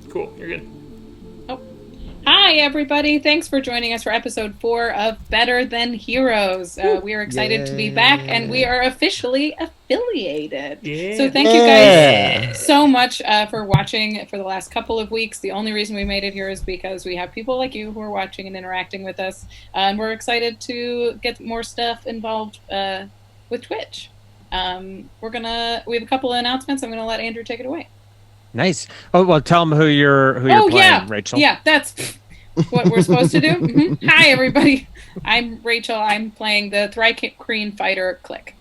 Cool, you're good. Oh. Hi, everybody. Thanks for joining us for episode 4 of Better Than Heroes. We are excited to be back, and we are officially affiliated. Yeah. So thank you guys so much for watching for the last couple of weeks. The only reason we made it here is because we have people like you who are watching and interacting with us, and we're excited to get more stuff involved with Twitch. We have a couple of announcements. I'm going to let Andrew take it away. Nice. Oh, well, tell them who you're playing, Rachel. Yeah, that's what we're supposed to do. Mm-hmm. Hi, everybody. I'm Rachel. I'm playing the Tohr-Kreen fighter, Klik.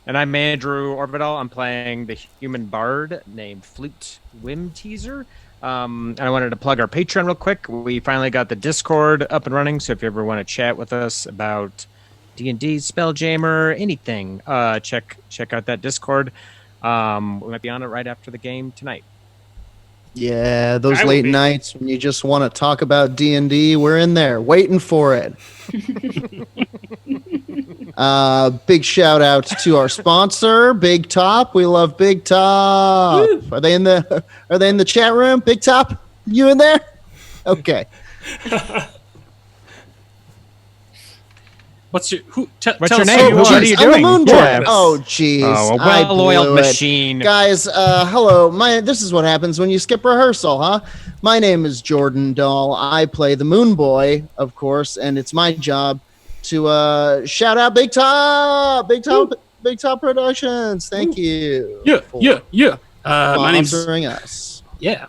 And I'm Andrew Ovredahl. I'm playing the human bard named Flute Whimteaser. And I wanted to plug our Patreon real quick. We finally got the Discord up and running, so if you ever want to chat with us about D&D, Spelljammer, anything, check out that Discord. We might be on it right after the game tonight. Yeah, those late nights when you just want to talk about D&D, we're in there waiting for it. Big shout out to our sponsor, Big Top. We love Big Top. Woo! Are they in the chat room? Big Top, you in there? Okay. What's your name? What are you doing? I'm the Moonboy. Oh, jeez. Oh, a well-oiled machine. Guys, hello. This is what happens when you skip rehearsal, huh? My name is Jordan Dahl. I play the Moonboy, of course, and it's my job to shout out Big Top Productions. Thank you. Yeah. My name's us. Yeah.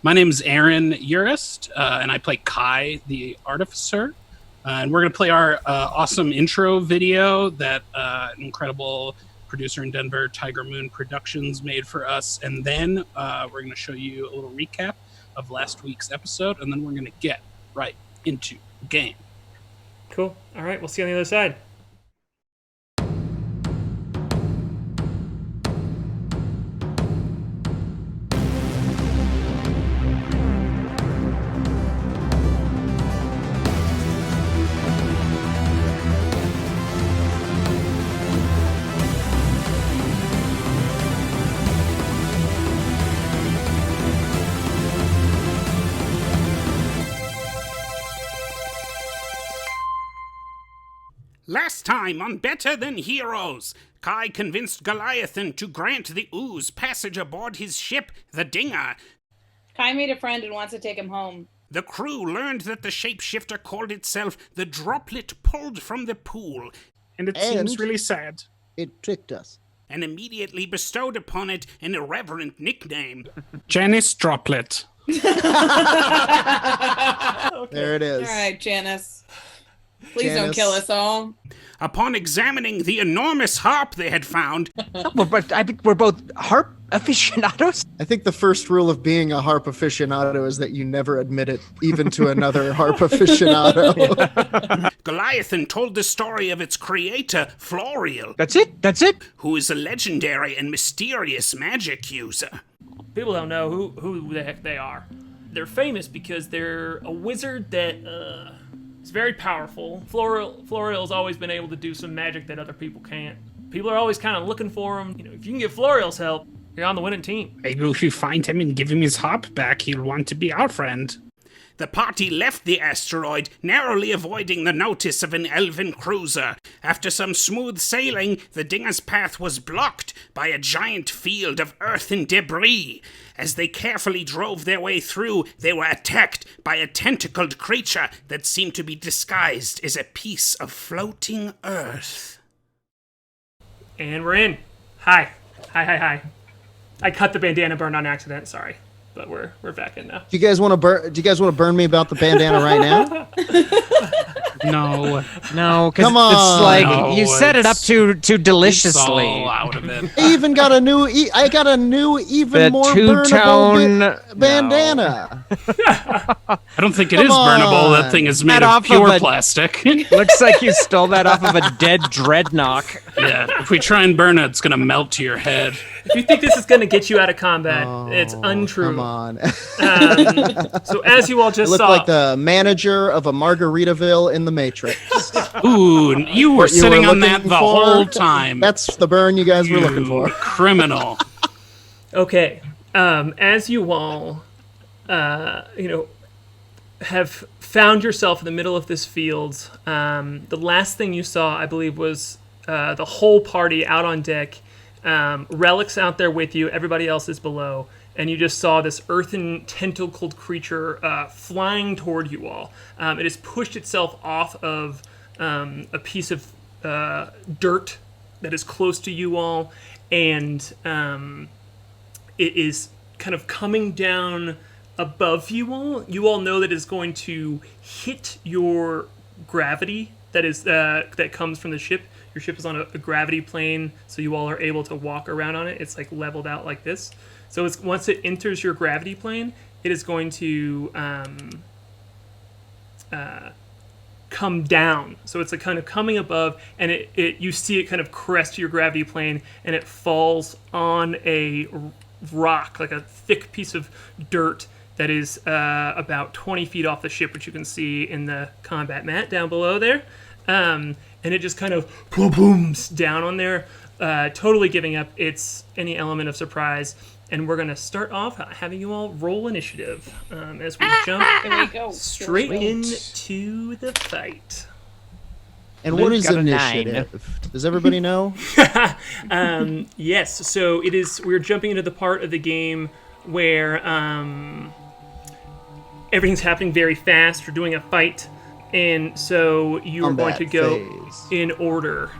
My name's Aaron Urist, and I play K.A.I, the Artificer. And we're going to play our awesome intro video that an incredible producer in Denver, Tiger Moon Productions, made for us. And then we're going to show you a little recap of last week's episode. And then we're going to get right into the game. Cool. All right. We'll see you on the other side. Last time on Better Than Heroes, K.A.I convinced Goliathan to grant the Ooze passage aboard his ship, the Dinger. K.A.I made a friend and wants to take him home. The crew learned that the shapeshifter called itself the Droplet pulled from the pool. And it seems really sad. It tricked us. And immediately bestowed upon it an irreverent nickname. Janice Droplet. Okay. There it is. All right, Janice. Please don't kill us all. Upon examining the enormous harp they had found... But I think we're both harp aficionados. I think the first rule of being a harp aficionado is that you never admit it, even to another harp aficionado. Goliathan told the story of its creator, Florial. That's it. Who is a legendary and mysterious magic user. People don't know who the heck they are. They're famous because they're a wizard that... It's very powerful. Florial's always been able to do some magic that other people can't. People are always kind of looking for him. You know, if you can get Florial's help, you're on the winning team. Maybe if you find him and give him his harp back, he'll want to be our friend. The party left the asteroid, narrowly avoiding the notice of an elven cruiser. After some smooth sailing, the Dinger's path was blocked by a giant field of earth and debris. As they carefully drove their way through, they were attacked by a tentacled creature that seemed to be disguised as a piece of floating earth. And we're in. Hi. I cut the bandana burn on accident, sorry. But we're back in now. Do you guys want to burn me about the bandana right now? No, because it's like you set it up too deliciously. All out of it. I even got a new, even more burnable bandana. I don't think it is burnable. That thing is made of pure plastic. Looks like you stole that off of a dead dreadnought. Yeah, if we try and burn it, it's gonna melt to your head. If you think this is gonna get you out of combat, it's untrue. Come on. So as you all just saw, look like the manager of a Margaritaville in the Matrix. Ooh, you were sitting on that the whole time. That's the burn you guys were looking for. Criminal. Okay, as you all have found yourself in the middle of this field. The last thing you saw, I believe, was the whole party out on deck. Relic's out there with you. Everybody else is below. And you just saw this earthen tentacled creature flying toward you all. It has pushed itself off of a piece of dirt that is close to you all, and it is kind of coming down above you all. You all know that it's going to hit your gravity that comes from the ship. Your ship is on a gravity plane, so you all are able to walk around on it. It's like leveled out like this. So once it enters your gravity plane, it is going to come down. So it's kind of coming above, and you see it kind of crest your gravity plane, and it falls on a rock, like a thick piece of dirt that is about 20 feet off the ship, which you can see in the combat mat down below there. And it just kind of booms down on there, totally giving up any element of surprise. And we're going to start off having you all roll initiative as we jump straight into the fight. And what is initiative? Does everybody know? Yes, so it is. We're jumping into the part of the game where everything's happening very fast. We're doing a fight, and so you are going to go in order.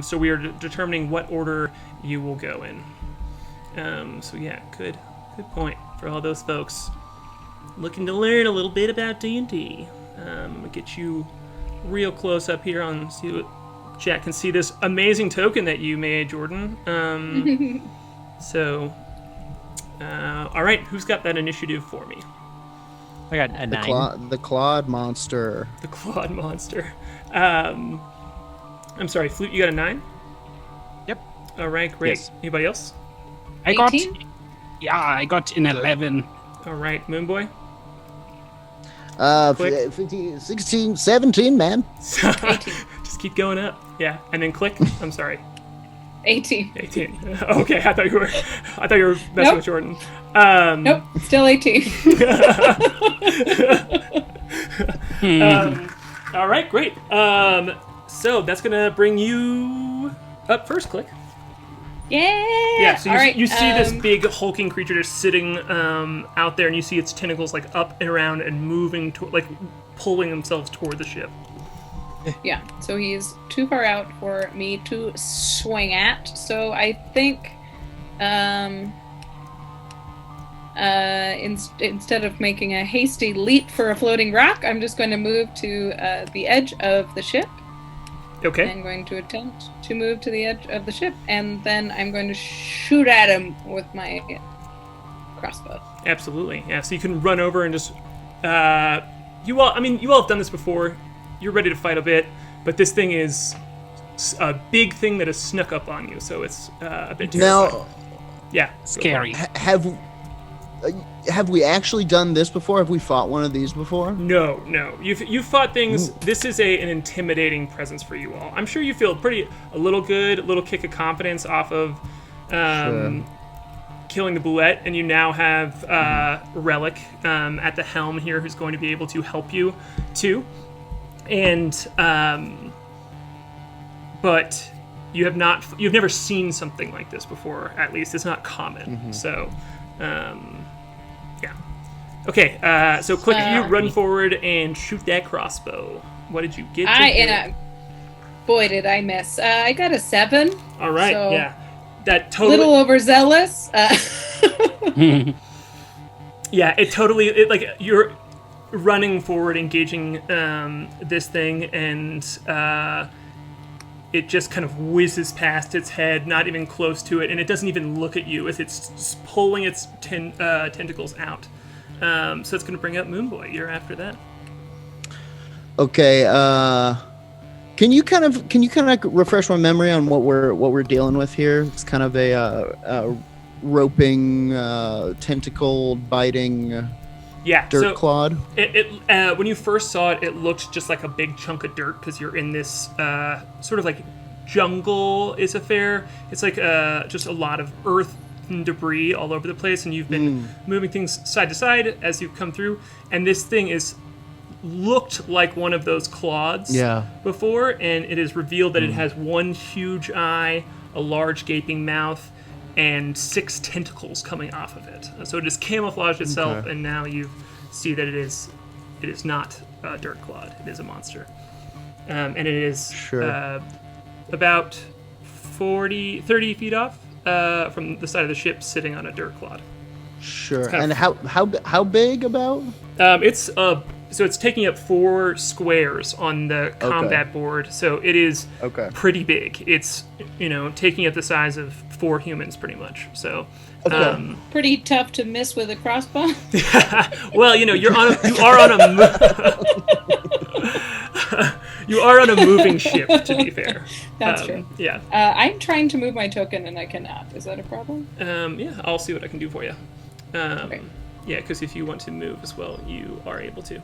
So we are determining what order you will go in. So yeah, good point for all those folks looking to learn a little bit about D&D. We'll get you real close up here on see what chat can see this amazing token that you made, Jordan. All right, who's got that initiative for me? I got a 9. The Clawed Monster. The Clawed Monster. I'm sorry, Flute, you got a 9? Yep. All right, great. Yes. Anybody else? I got an 11. All right, Moonboy? 15, 16, 17, man. 18. Just keep going up. Yeah, and then Klik. I'm sorry. 18. 18. Okay, I thought you were messing with Jordan. Nope, still 18. All right, great. So that's gonna bring you up first, Klik. Yeah. So you see this big hulking creature just sitting out there, and you see its tentacles like up and around and moving, like pulling themselves toward the ship. Yeah. So he's too far out for me to swing at. So I think, instead of making a hasty leap for a floating rock, I'm just going to move to the edge of the ship. Okay. I'm going to attempt to move to the edge of the ship, and then I'm going to shoot at him with my crossbow. Absolutely. Yeah. So you can run over and just you all have done this before. You're ready to fight a bit, but this thing is a big thing that has snuck up on you, so it's a bit terrifying. Now, yeah, Scary. Have we actually done this before? Have we fought one of these before? No. You've fought things. This is an intimidating presence for you all. I'm sure you feel a little good, a little kick of confidence off of killing the Boulette, and you now have Relic at the helm here, who's going to be able to help you too. And but you've never seen something like this before. At least it's not common. Mm-hmm. So. Yeah. Okay, so Klik, you run forward and shoot that crossbow. What did you get? Boy, did I miss. I got a 7. All right, so yeah. That totally... little overzealous. Yeah, like, you're running forward, engaging this thing, and it just kind of whizzes past its head, not even close to it, and it doesn't even look at you as it's pulling its tentacles out. So it's going to bring up Moonboy. You're after that. Okay. Can you kind of refresh my memory on what we're dealing with here? It's kind of a roping, tentacled, biting. Dirt clawed. When you first saw it, it looked just like a big chunk of dirt because you're in this sort of like jungle is a fair. It's like just a lot of earth debris all over the place, and you've been moving things side to side as you've come through. And this thing is looked like one of those clods before, and it is revealed that it has one huge eye, a large gaping mouth, and 6 tentacles coming off of it. So it has camouflaged itself, and now you see that it is not a dirt clod. It is a monster. And it is about 30 feet off from the side of the ship, sitting on a dirt clod. Sure. And how big about? So it's taking up 4 squares on the combat board. So it is pretty big. It's taking up the size of 4 humans pretty much. So pretty tough to miss with a crossbow. Well, you are on a moving ship, to be fair. That's true. Yeah. I'm trying to move my token and I cannot. Is that a problem? Yeah, I'll see what I can do for you. Okay. Yeah, because if you want to move as well, you are able to.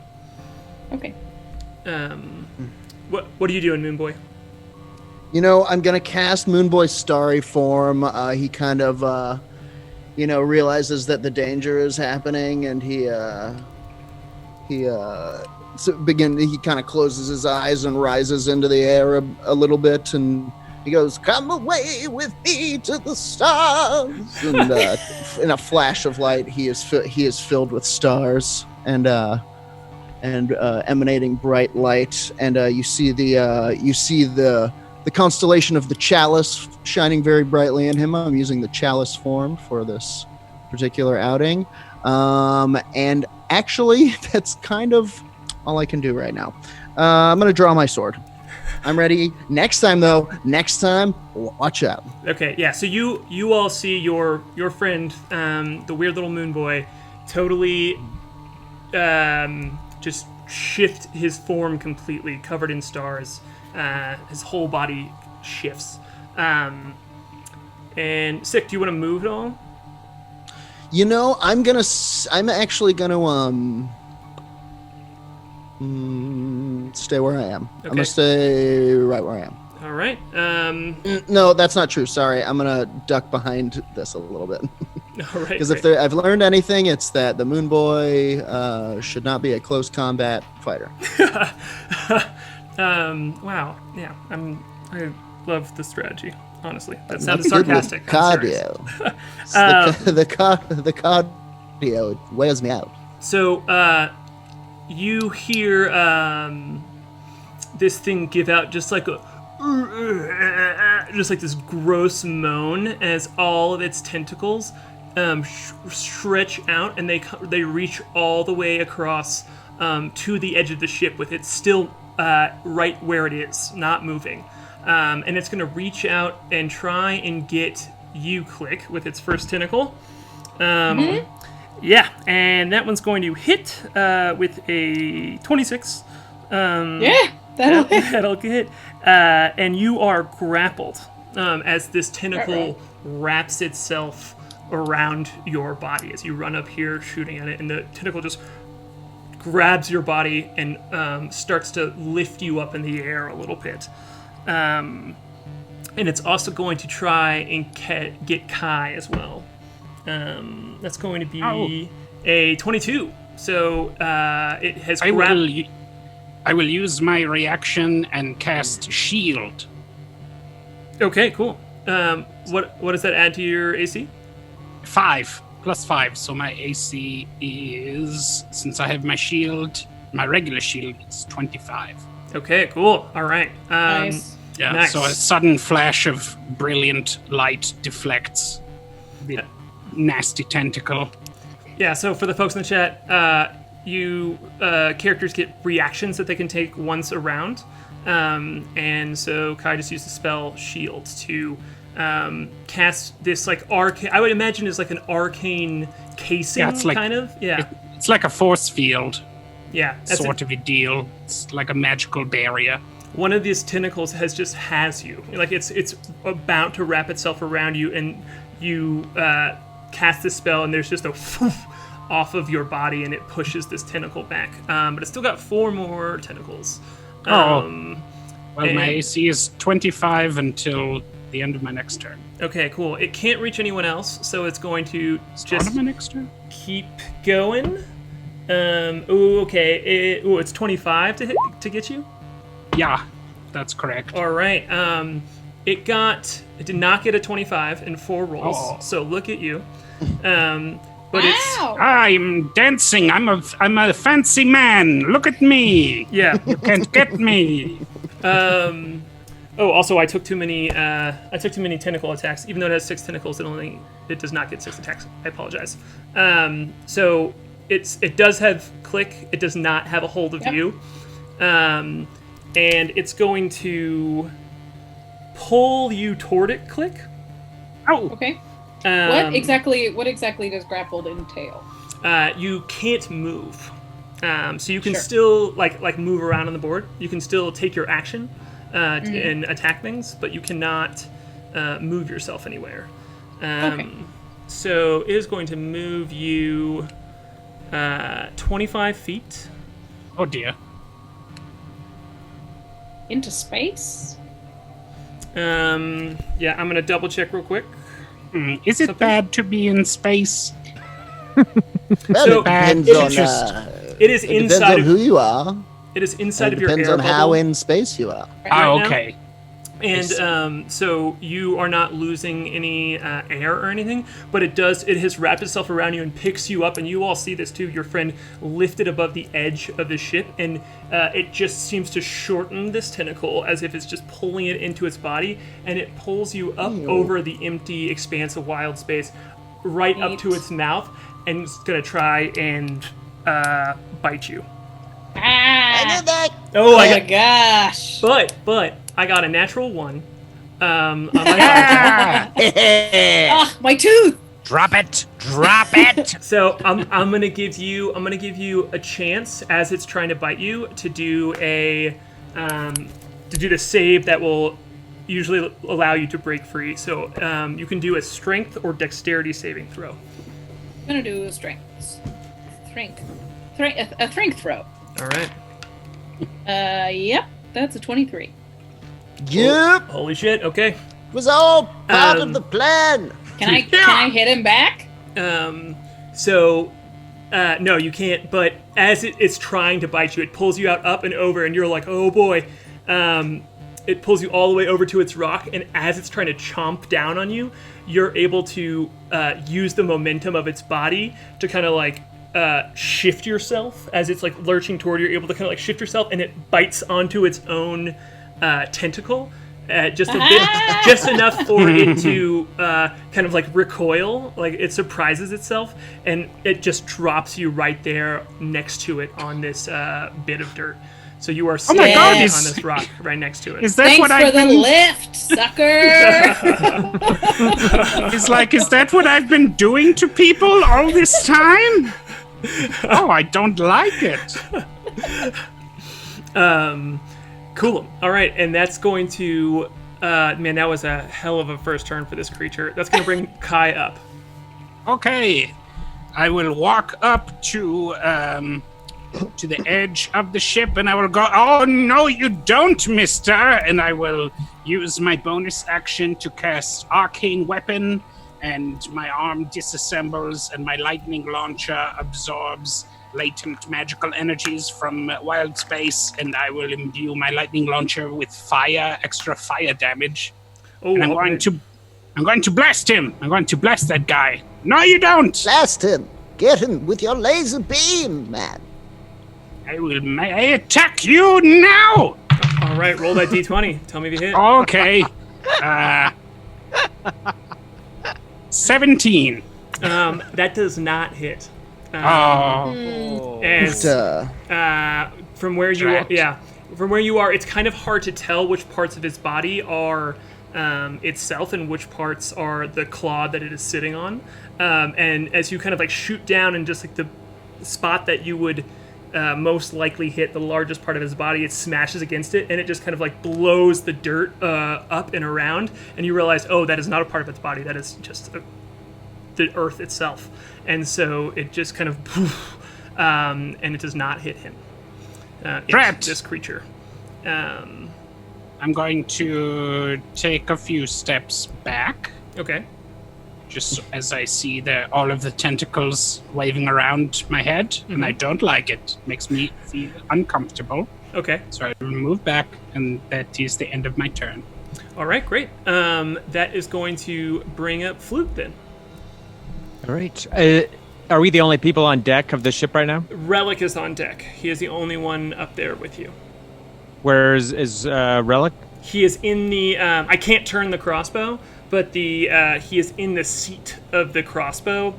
Okay. What are you doing, Moonboy? I'm gonna cast Moonboy's starry form. He kind of realizes that the danger is happening, and he kind of closes his eyes and rises into the air a little bit, and he goes, "Come away with me to the stars." And in a flash of light, he is filled with stars and emanating bright light, and you see the constellation of the chalice shining very brightly in him. I'm using the chalice form for this particular outing, and actually, that's kind of all I can do right now. I'm gonna draw my sword. I'm ready. Next time, watch out. Okay, yeah. So you all see your friend, the weird little Moonboy, totally just shift his form completely, covered in stars. His whole body shifts. And Sick, do you want to move at all? I'm actually gonna stay where I am. Okay. I'm gonna stay right where I am. All right. No, that's not true. Sorry, I'm gonna duck behind this a little bit. All right. Because if I've learned anything, it's that the Moonboy should not be a close combat fighter. Wow. Yeah. I love the strategy. Honestly, that sounded sarcastic. Cardio. the cardio it wears me out. So you hear this thing give out just like this gross moan as all of its tentacles stretch out, and they reach all the way across to the edge of the ship, with it still right where it is, not moving. And it's going to reach out and try and get you, Klik, with its first tentacle. Yeah, and that one's going to hit with a 26. That'll hit. And you are grappled as this tentacle wraps itself around your body as you run up here shooting at it, and the tentacle just grabs your body and starts to lift you up in the air a little bit. And it's also going to try and get K.A.I as well. That's going to be a 22. So it has grabbed... I will use my reaction and cast Shield. Okay, cool. What does that add to your AC? 5 plus 5. So my AC is, since I have my shield, my regular shield, it's 25. Okay, cool. All right. Nice. Yeah, nice. So a sudden flash of brilliant light deflects the nasty tentacle. Yeah, so for the folks in the chat, characters get reactions that they can take once around. And so K.A.I just used the spell Shield to cast this like arcane. I would imagine it's like an arcane casing, Yeah, it's like- kind of. Yeah. It's like a force field Yeah. That's sort of a deal. It's like a magical barrier. One of these tentacles has you. Like it's about to wrap itself around you, and you cast this spell, and there's just a whoosh off of your body, and it pushes this tentacle back. But it's still got 4 more tentacles. Well, my AC is 25 until the end of my next turn. Okay, cool. It can't reach anyone else, so it's going to Start just of my next turn? keep going. Okay. It's 25 to get you. Yeah, that's correct. All right. It did not get a 25 in 4 rolls. Oh. So look at you. But it's Wow. I'm dancing. I'm a fancy man. Look at me. yeah. You can't get me. Also, I took too many tentacle attacks. Even though it has 6 tentacles, it does not get 6 attacks. I apologize. So it does have Klik. It does not have a hold of you. And it's going to pull you toward it, Klik. Oh, Okay. What exactly does grappled entail? You can't move. So you can Sure. still like move around on the board. You can still take your action and attack things, but you cannot move yourself anywhere. Okay. So it is going to move you 25 feet. oh dear. Into space? Yeah, I'm gonna double check real quick. Is it Something? bad to be in space? Well, So, it depends it on is it is depends inside on of who you are. it is inside It of your depends air on bubble. how in space you are. Right now? Okay. And so you are not losing any air or anything, but it has wrapped itself around you and picks you up, and you all see this too. Your friend lifted above the edge of the ship, and it just seems to shorten this tentacle as if it's just pulling it into its body, and it pulls you up over the empty expanse of wild space, right up to Neat. its mouth, and it's gonna try and bite you. Ah! that. Oh, Oh I my got, gosh. but I got a natural 1 on my fire attack. Ah, my tooth! Drop it! Drop it! So I'm gonna give you a chance as it's trying to bite you to do the save that will usually allow you to break free. So you can do a strength or dexterity saving throw. I'm gonna do a strength throw. All right. Yep, that's a 23. Yep, Holy shit. Okay. was all part Um, of the plan. Can I hit him back? No, you can't. But as it's trying to bite you, it pulls you out up and over, and you're like, oh boy. It pulls you all the way over to its rock, and as it's trying to chomp down on you, you're able to use the momentum of its body to kind of like shift yourself as it's like lurching toward you. You're able to kind of like shift yourself, and it bites onto its own tentacle. Just a bit, just enough for it to kind of like recoil, like it surprises itself, and it just drops you right there next to it on this bit of dirt. So you are my God, standing is- on this rock right next to it. Is that Thanks what for I've the been? lift, sucker! Is that what I've been doing to people all this time? Oh, I don't like it. Cool. All right, and that's going to, man, that was a hell of a first turn for this creature. That's going to bring K.A.I up. Okay, I will walk up to the edge of the ship, and I will go. Oh no, you don't, Mister! And I will use my bonus action to cast Arcane Weapon, and my arm disassembles, and my lightning launcher absorbs latent magical energies from wild space, and I will imbue my lightning launcher with extra fire damage. Oh, And I'm going to blast him. I'm going to blast that guy. No, you don't. Blast him. Get him with your laser beam, man. I attack you now. All right, roll that d20. Tell me if you hit. Okay. 17. That does not hit. Oh. As, from where you are, Drat. from where you are, it's kind of hard to tell which parts of his body are itself and which parts are the claw that it is sitting on. And as you kind of like shoot down and just like the spot that you would most likely hit, the largest part of his body, it smashes against it, and it just kind of like blows the dirt up and around, and you realize, oh, that is not a part of its body, that is just the earth itself. And so it just kind of poof, and it does not hit him. Drat. This creature. I'm going to take a few steps back, Okay. just as I see all of the tentacles waving around my head, and I don't like it. Makes me feel uncomfortable. Okay. So I will move back, and that is the end of my turn. All right, great. That is going to bring up Flute then. All right. Are we the only people on deck of the ship right now? Relic is on deck. He is the only one up there with you. Where is Relic? He is in the. I can't turn the crossbow, but he is in the seat of the crossbow.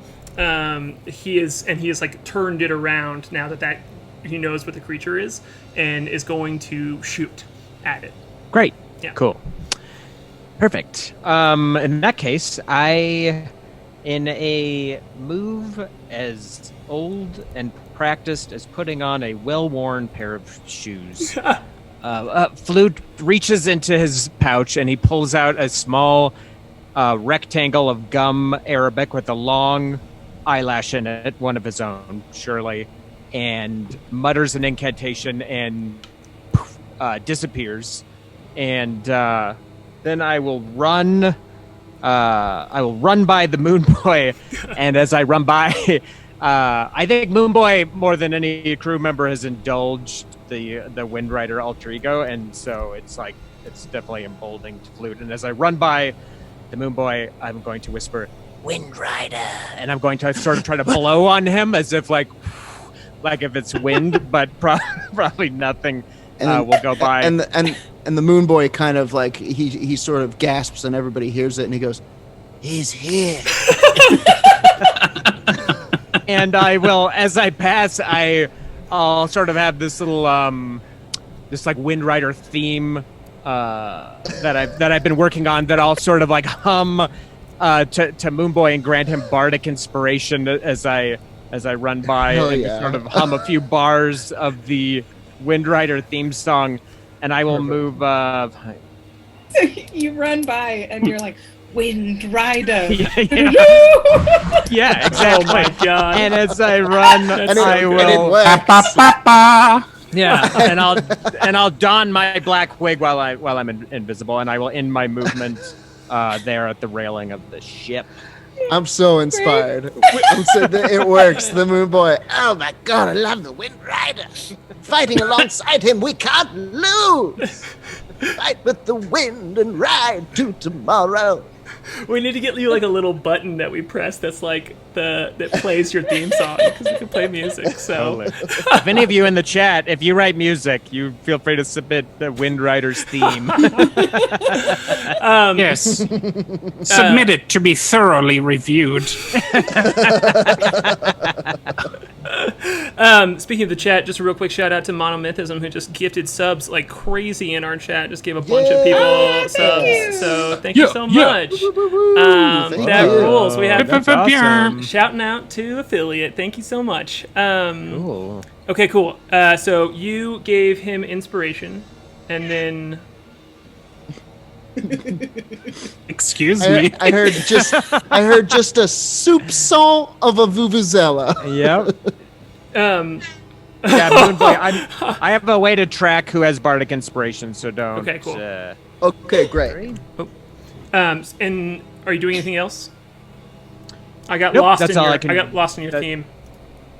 He is like turned it around now that he knows what the creature is, and is going to shoot at it. Great. Yeah. Cool. Perfect. In that case, in a move as old and practiced as putting on a well-worn pair of shoes, Flute reaches into his pouch and he pulls out a small rectangle of gum Arabic with a long eyelash in it, one of his own, surely, and mutters an incantation and poof, disappears. And then I will run. I will run by the Moonboy, and as I run by, I think Moonboy more than any crew member has indulged the Windrider alter ego, and so it's definitely emboldening to Flute. And as I run by the Moonboy, I'm going to whisper Windrider, and I'm going to sort of try to blow on him as if like if it's wind, but probably nothing will go by. And the Moonboy kind of like he sort of gasps and everybody hears it and he goes, "He's here." And I will, as I pass, I'll sort of have this little this like Windrider theme that I've been working on that I'll sort of like hum to Moonboy and grant him bardic inspiration as I run by and sort of hum a few bars of the Windrider theme song, and I will move. You run by and you're like, Windrider. Yeah, exactly. Oh my god! And as I run, I will. Yeah, and I'll don my black wig while I'm invisible, and I will end my movement there at the railing of the ship. I'm so inspired. It works. The Moonboy. Oh my god, I love the Windrider. Fighting alongside him, we can't lose. Fight with the wind and ride to tomorrow. We need to get you like a little button that we press that's like that plays your theme song, because we can play music. So, if any of you in the chat, if you write music, you feel free to submit the Windrider's theme. Yes, submit it to be thoroughly reviewed. Speaking of the chat, just a real quick shout out to Monomythism, who just gifted subs like crazy in our chat. Just gave a bunch of people subs. So thank you so much. That rules. We have awesome. Shouting out to affiliate. Thank you so much. Cool. Okay, cool. So you gave him inspiration, and then Excuse me. I heard just a soupçon of a vuvuzela. Yep. Yeah, Moonboy, I have a way to track who has bardic inspiration, so don't. Okay, cool. Okay, great. And are you doing anything else? I got Nope, lost. that's all I can- I got lost in your theme.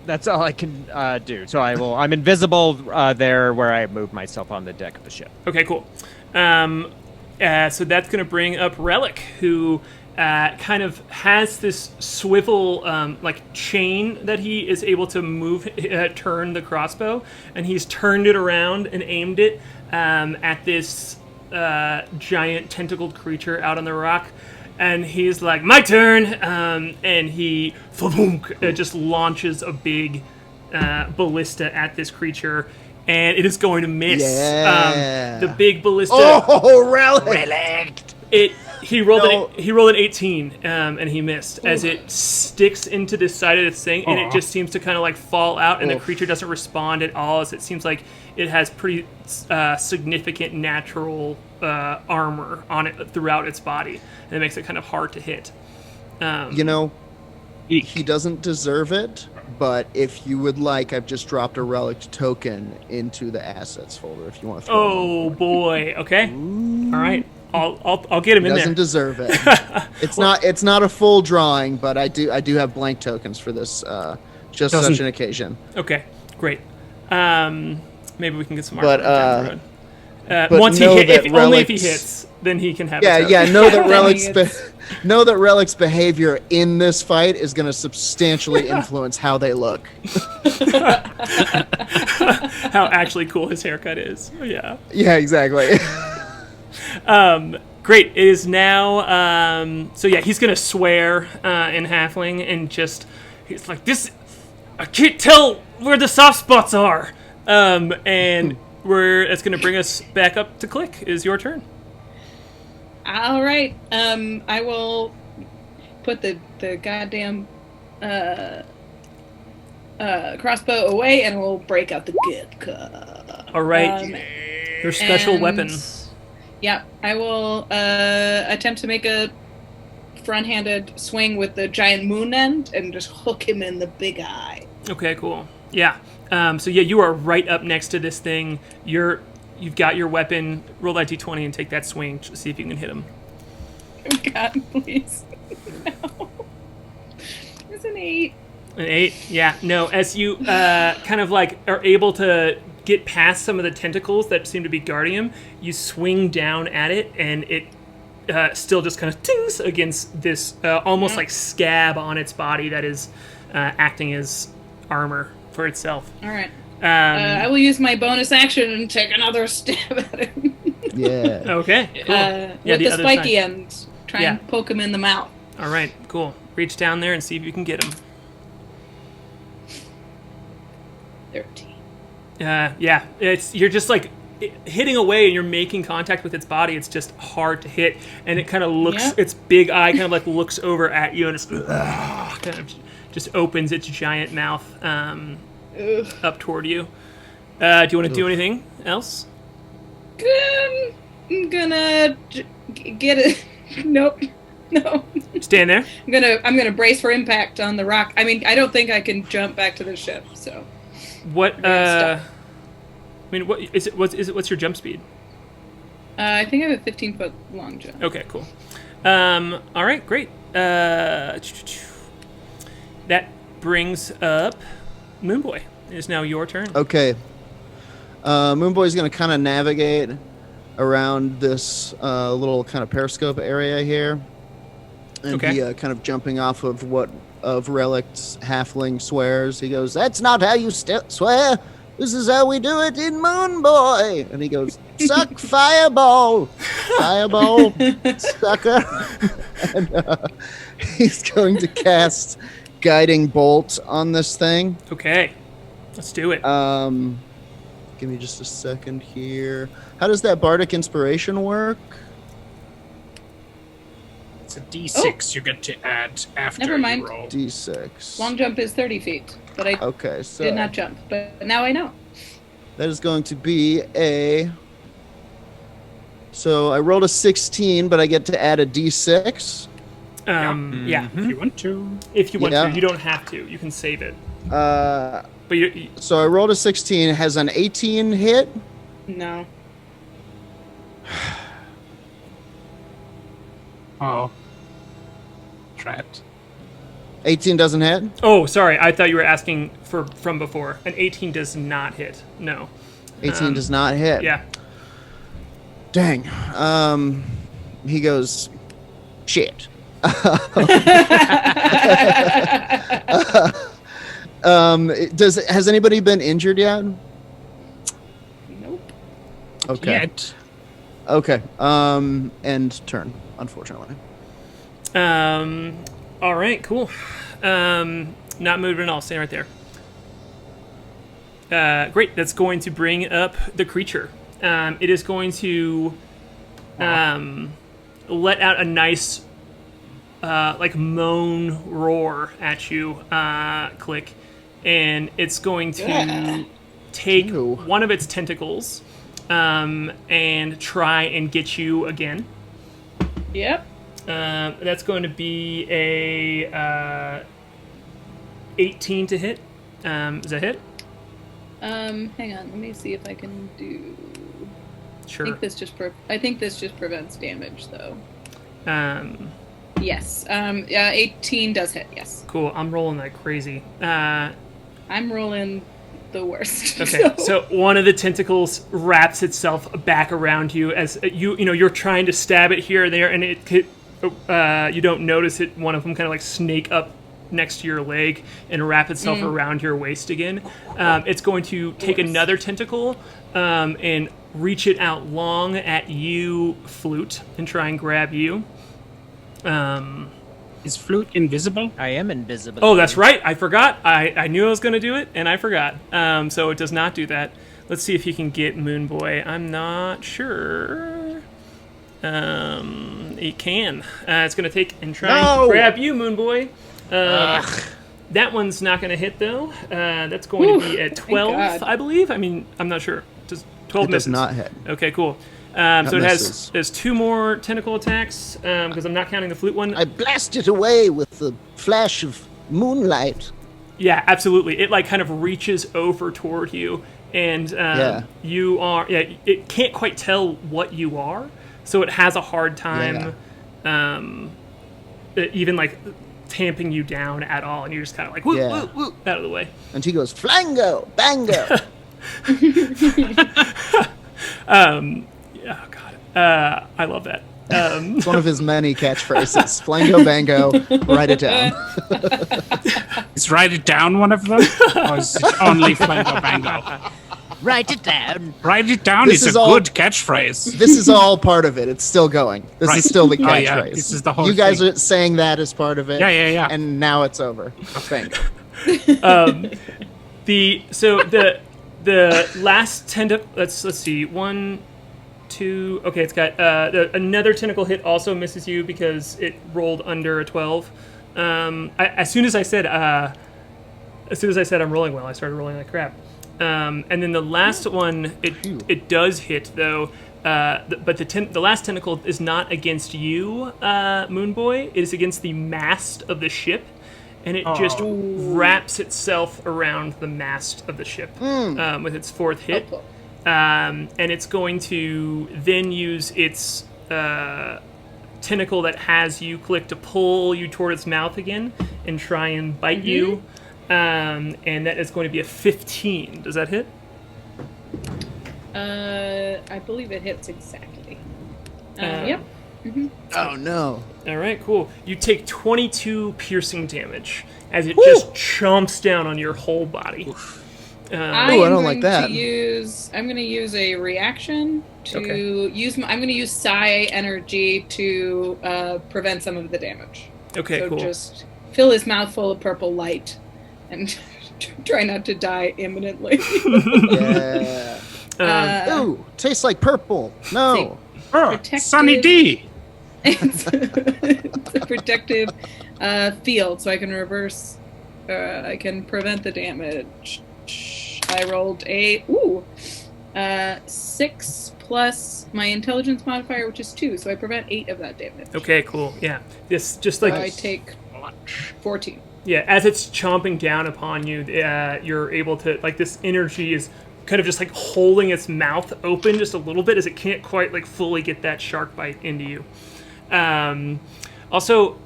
That's all I can do. So I'm invisible there where I move myself on the deck of the ship. Okay, cool. So that's going to bring up Relic, who kind of has this swivel like chain that he is able to move, turn the crossbow, and he's turned it around and aimed it at this giant tentacled creature out on the rock. And he's like, "My turn!" And he just launches a big ballista at this creature, and it is going to miss. Yeah. The big ballista. Oh, relic! He rolled an 18, and he missed as it sticks into the side of this thing, and it just seems to kind of like fall out, and the creature doesn't respond at all, as it seems like it has pretty significant natural armor on it throughout its body, and it makes it kind of hard to hit. He doesn't deserve it, but if you would like, I've just dropped a relic token into the assets folder if you want to throw Oh boy. Okay. All right. I'll get him in there. Doesn't deserve it. It's not a full drawing, but I do have blank tokens for this just such an occasion. Okay. Great. Maybe we can get some art. But once know he hit, that only if he relics- hits, then he can have. Yeah. Know that Relics- know that relics' behavior in this fight is going to substantially influence how they look. How actually cool his haircut is. Yeah. Yeah, exactly. Great. It is now. So yeah, he's gonna swear in Halfling and he's like, this. I can't tell where the soft spots are. And it's gonna bring us back up to Klik. It is your turn. All right. I will put the goddamn crossbow away, and we'll break out the good cup. All right. Your special weapon. Yeah, I will attempt to make a front-handed swing with the giant moon end and just hook him in the big eye. Okay, cool. Yeah. So yeah, you are right up next to this thing. You've got your weapon. Roll that d20 and take that swing to see if you can hit him. Oh God, please. No. It's an 8. An 8? Yeah. No. As you kind of like are able to get past some of the tentacles that seem to be guarding him, you swing down at it, and it still just kind of tings against this almost like scab on its body that is acting as armor for itself. All right. I will use my bonus action and take another stab at him. Yeah. Okay. Cool. With the other spiky side. end. Try and poke him in the mouth. All right. Cool. Reach down there and see if you can get him. 13. Yeah. You're just like hitting away, and you're making contact with its body. It's just hard to hit, and it kind of looks. Yep. Its big eye kind of like looks over at you, and it's kind of just opens its giant mouth up toward you. Do you want to do anything else? I'm gonna get it. Nope. No. Stand there. I'm gonna brace for impact on the rock. I mean, I don't think I can jump back to the ship. So. What? I mean, what is it? What's your jump speed? I think I have a 15-foot long jump. Okay, cool. All right, great. That brings up Moonboy. It is now your turn. Okay. Moonboy's going to kind of navigate around this little kind of periscope area here. And he kind of jumping off of Relic's halfling swears. He goes, "That's not how you swear. This is how we do it in Moonboy." And he goes, "Suck fireball, fireball, sucker." And he's going to cast Guiding Bolt on this thing. Okay, let's do it. Give me just a second here. How does that Bardic Inspiration work? It's a D6 you get to add after Never mind. you roll. D6. Long jump is 30 feet, but I Okay, so did not jump. But now I know. that is going to be a... So I rolled a 16, but I get to add a D6. Yeah. If you want to. If you want Yeah. to, you don't have to. You can save it. But So I rolled a 16. Has an 18 hit? No. Oh. Try it. 18 doesn't hit? Oh, sorry. I thought you were asking from before. An 18 does not hit. No. 18 does not hit. Yeah. Dang. He goes, shit. Has anybody been injured yet? Nope. Okay. Yet. Okay. End turn, unfortunately. All right. Cool. Not moving at all. Stay right there. Great. That's going to bring up the creature. It is going to let out a nice like moan roar at you, Klik, and it's going to take one of its tentacles and try and get you again. Yep. That's going to be a 18 to hit. Is that hit? Hang on. Let me see if I can do. Sure. I think this just prevents damage, though. Yes. 18 does hit. Yes. Cool. I'm rolling like crazy. I'm rolling the worst. Okay. So one of the tentacles wraps itself back around you as you're trying to stab it here or there, and you don't notice it. One of them kind of like snake up next to your leg and wrap itself around your waist again. It's going to take another tentacle and reach it out long at you, Flute, and try and grab you. Is Flute invisible? I am invisible. Oh, that's right. I forgot. I knew I was going to do it, and I forgot. So it does not do that. Let's see if you can get Moonboy. I'm not sure. It can. It's going to take and try and grab you, Moonboy. That one's not going to hit, though. That's going to be at 12, I believe. I mean, I'm not sure. Does 12 misses? Does not hit. Okay, cool. So it has 2 more tentacle attacks, because I'm not counting the Flute one. I blast it away with the flash of moonlight. Yeah, absolutely. It like kind of reaches over toward you, and you are. Yeah, it can't quite tell what you are, so it has a hard time, even like tamping you down at all, and you're just kind of like whoop, whoop, whoop, out of the way. And he goes flango, bango. Oh God, I love that. It's one of his many catchphrases. Flango, bango, write it down. Is write it down one of them? Or is it only Flango Bango? Write it down. Write it down is a good catchphrase. This is all part of it. It's still going. This is still the catchphrase. Yeah. This is the whole You guys thing. are saying that as part of it. Yeah. And now it's over. Bango. The last tentacle. Let's see. 1, 2. Okay, it's got another tentacle hit also misses you because it rolled under a 12. As soon as I said I'm rolling well, I started rolling like crap. And then the last one, it does hit though. But the last tentacle is not against you, Moonboy. It is against the mast of the ship. And it just wraps itself around the mast of the ship with its 4th hit. And it's going to then use its tentacle that has you Klik to pull you toward its mouth again and try and bite you. And that is going to be a 15. Does that hit? I believe it hits exactly. Yep. Oh, no. All right, cool. You take 22 piercing damage as it just chomps down on your whole body. I don't like that. I'm going to use a reaction to use. I'm going to use Psi energy to prevent some of the damage. Okay, so cool. Just fill his mouth full of purple light and try not to die imminently. Yeah. Ooh, tastes like purple. No. Sunny D. It's a protective field, so I can reverse. I can prevent the damage. I rolled a 6 plus my intelligence modifier, which is 2, so I prevent 8 of that damage. Okay, cool. Yeah, this just like I take 14. Yeah, as it's chomping down upon you, you're able to this energy is kind of just like holding its mouth open just a little bit as it can't quite fully get that shark bite into you. Also,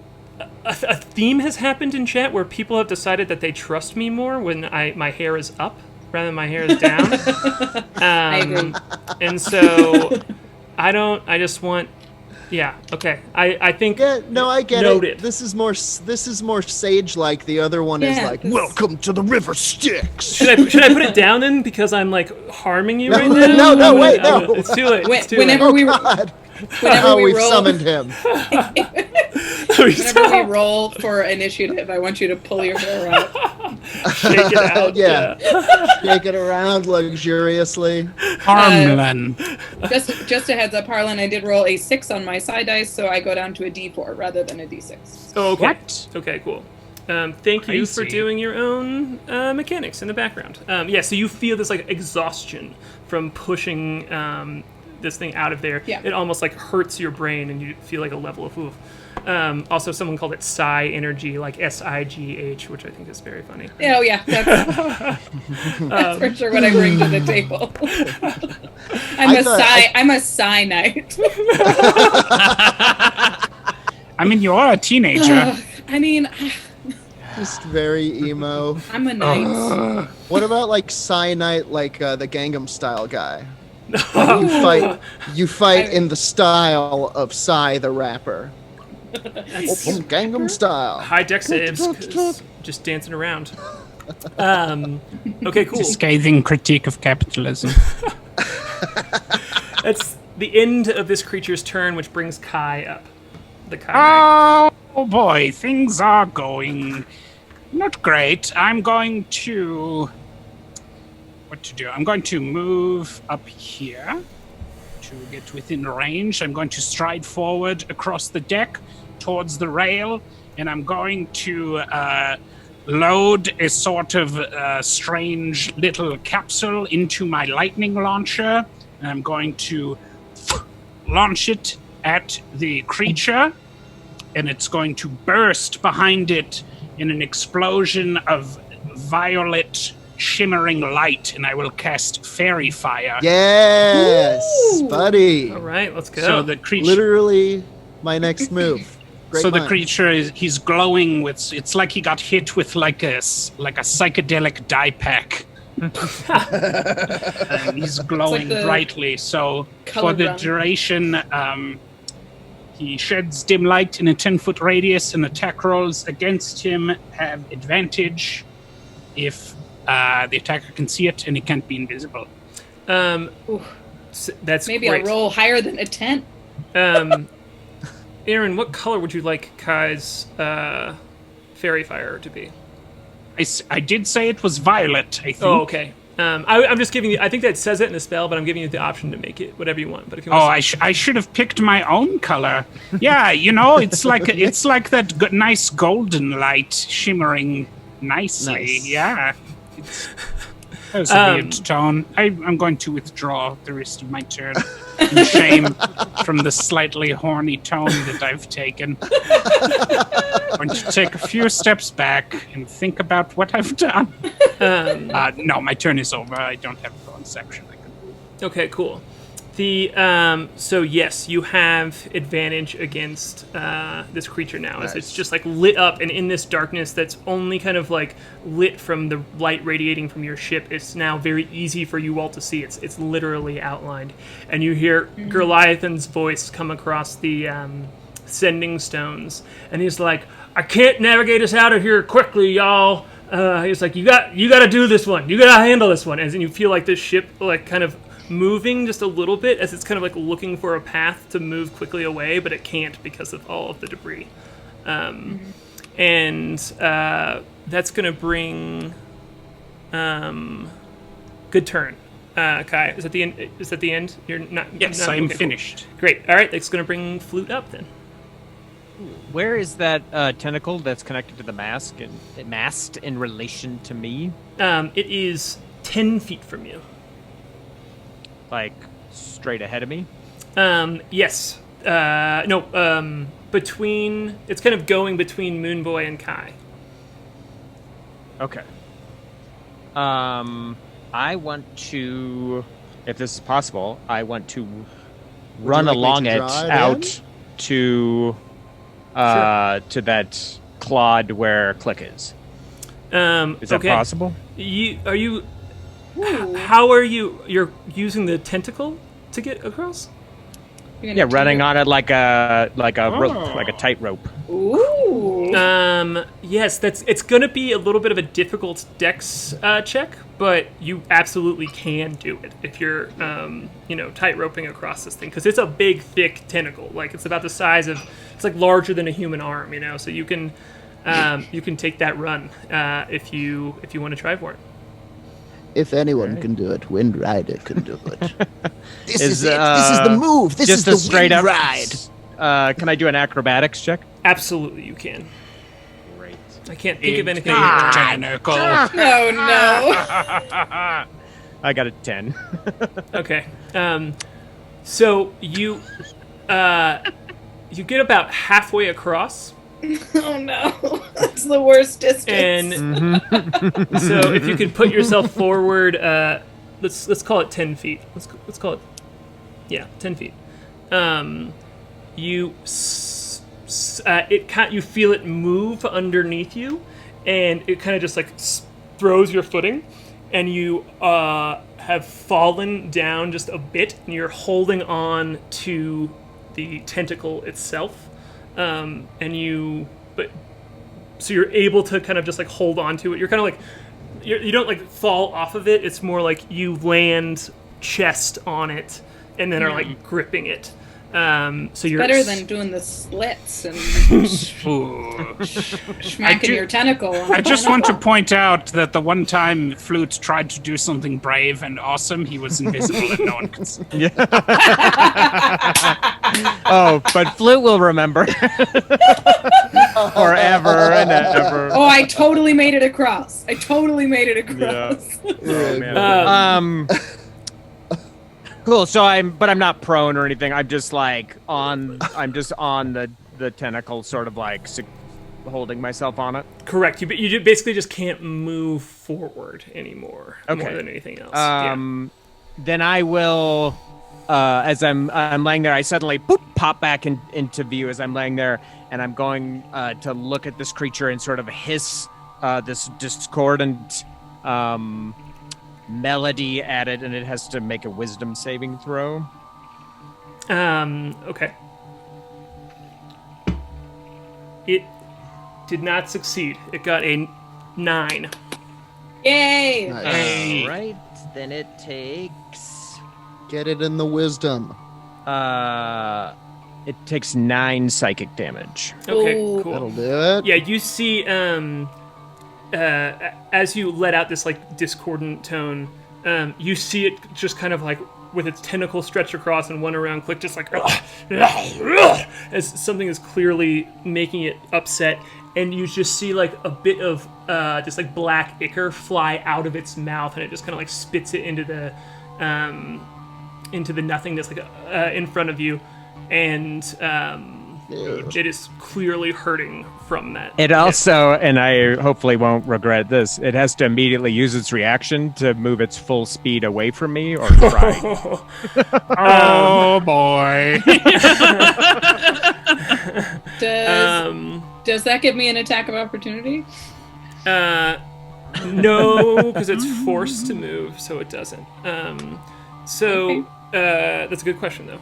a theme has happened in chat where people have decided that they trust me more when my hair is up rather than my hair is down. I agree. And so I just want. Yeah. Okay. I think. Yeah, no, I get noted. it. This is more sage-like. The other one is like, "Welcome to the River Styx." Should I put it down then because I'm harming you right now? No, wait, no. It's too late. Whenever we we've roll, summoned him. Whenever we roll for initiative, I want you to pull your hair out. Shake it out. Yeah. Shake it around luxuriously. Harlan. Just a heads up, Harlan, I did roll a 6 on my side dice, so I go down to a D4 rather than a D6. Oh, okay. What? Okay, cool. Thank you for doing your own mechanics in the background. So you feel this exhaustion from pushing this thing out of there, Yeah. it almost like hurts your brain, and you feel like a level of oof. Also, someone called it Psi energy, like SIGH, which I think is very funny. Oh yeah, that's for sure what I bring to the table. I'm a Psi-Knight. I mean, you are a teenager. I mean, Just very emo. I'm a knight. What about like Psi-Knight, like the Gangnam Style guy? You fight in the style of Psy the rapper. Gangnam Style. High deck saves, 'cause just dancing around. Okay, cool. It's a scathing critique of capitalism. That's the end of this creature's turn, which brings K.A.I up. The K.A.I. Oh boy, things are going not great. I'm going to... What to do? I'm going to move up here to get within range. I'm going to stride forward across the deck towards the rail, and I'm going to load a sort of strange little capsule into my lightning launcher, and I'm going to launch it at the creature, and it's going to burst behind it in an explosion of violet shimmering light, and I will cast Fairy Fire. Yes, Ooh. buddy. All right, let's go. So the creature... Literally my next move. Great So the mind. creature he's glowing with, it's like he got hit with like a psychedelic dye pack. And he's glowing the brightly. So for color the run. duration, he sheds dim light in a 10-foot radius, and attack rolls against him have advantage if the attacker can see it and it can't be invisible. That's Maybe great. I'll roll higher than a 10. Aaron, what color would you like Kai's Fairy Fire to be? I did say it was violet, I think. Oh, okay. I'm just giving you. I think that says it in the spell, but I'm giving you the option to make it whatever you want. But if you want, I should have picked my own color. Yeah, it's like that nice golden light shimmering nicely. Nice. Yeah, that was a weird tone. I'm going to withdraw the rest of my turn in shame from the slightly horny tone that I've taken. I'm going to take a few steps back and think about what I've done. No, my turn is over. I don't have a bonus action. okay, cool. The so yes, you have advantage against this creature now, as it's just like lit up, and in this darkness that's only kind of like lit from the light radiating from your ship, it's now very easy for you all to see. It's literally outlined, and you hear Goliathan's voice come across the sending stones, and he's like, "I can't navigate us out of here quickly, y'all." He's like, "You got to do this one. You got to handle this one." And then you feel like the ship like kind of moving just a little bit as it's kind of like looking for a path to move quickly away, but it can't because of all of the debris. And that's going to bring good turn. K.A.I, is that the end? Is that the end? You're not. Yes, not, I'm okay, cool. finished. Great. All right, that's going to bring Flute up then. Where is that tentacle that's connected to the mast in relation to me? It is 10 feet from you. Like straight ahead of me? Yes. No. Between. It's kind of going between Moonboy and K.A.I. Okay. I want to, if this is possible, I want to run like me along to it draw it out to that clod where Klik is. Is that okay. possible? How are you? You're using the tentacle to get across? Yeah, running on it like a rope, like a tight rope. Ooh. Yes, it's going to be a little bit of a difficult dex check, but you absolutely can do it if you're, tight roping across this thing, because it's a big, thick tentacle. Like it's about the size of, it's like larger than a human arm, So you can take that run if you want to try for it. If anyone can do it, Windrider can do it. This Is is it. This is the move. This is just a the straight up ride. Can I do an acrobatics check? Absolutely, you can. Great. I can't think of anything. Tentacle. Oh no. I got a 10. Okay. So you get about halfway across. Oh no, that's the worst distance. And so if you could put yourself forward, let's call it 10 feet. Let's call it 10 feet. You feel it move underneath you, and it kind of just like throws your footing, and you have fallen down just a bit, and you're holding on to the tentacle itself, so you're able to kind of just like hold on to it. You're kind of like you don't like fall off of it. It's more like you land chest on it and then are like gripping it. So you're better than doing the slits and smacking your tentacle. I just want to point out that the one time Flute tried to do something brave and awesome, he was invisible and no one could see. Oh, but Flute will remember. Forever and ever. Oh, I totally made it across. Yeah. Oh, man. Cool. So I'm not prone or anything. I'm just like on the tentacle, sort of like holding myself on it. Correct. You basically just can't move forward anymore. Okay. More than anything else. Then I will, as I'm laying there, I suddenly pop back into view as I'm laying there, and I'm going to look at this creature and sort of hiss this discordant melody at it, and it has to make a wisdom saving throw. Okay. It did not succeed. It got a 9. Yay! All right, then it takes. Get it in the wisdom. It takes 9 psychic damage. Okay, Ooh. cool. That'll do it. Yeah, you see, as you let out this like discordant tone, you see it just kind of like with its tentacles stretched across and one around Klik, just like as something is clearly making it upset, and you just see like a bit of just like black ichor fly out of its mouth, and it just kind of like spits it into the nothingness like in front of you, and it is clearly hurting from that. It also, and I hopefully won't regret this, it has to immediately use its reaction to move its full speed away from me or try. Oh boy. Does that give me an attack of opportunity? No, because it's forced to move, so it doesn't. That's a good question, though.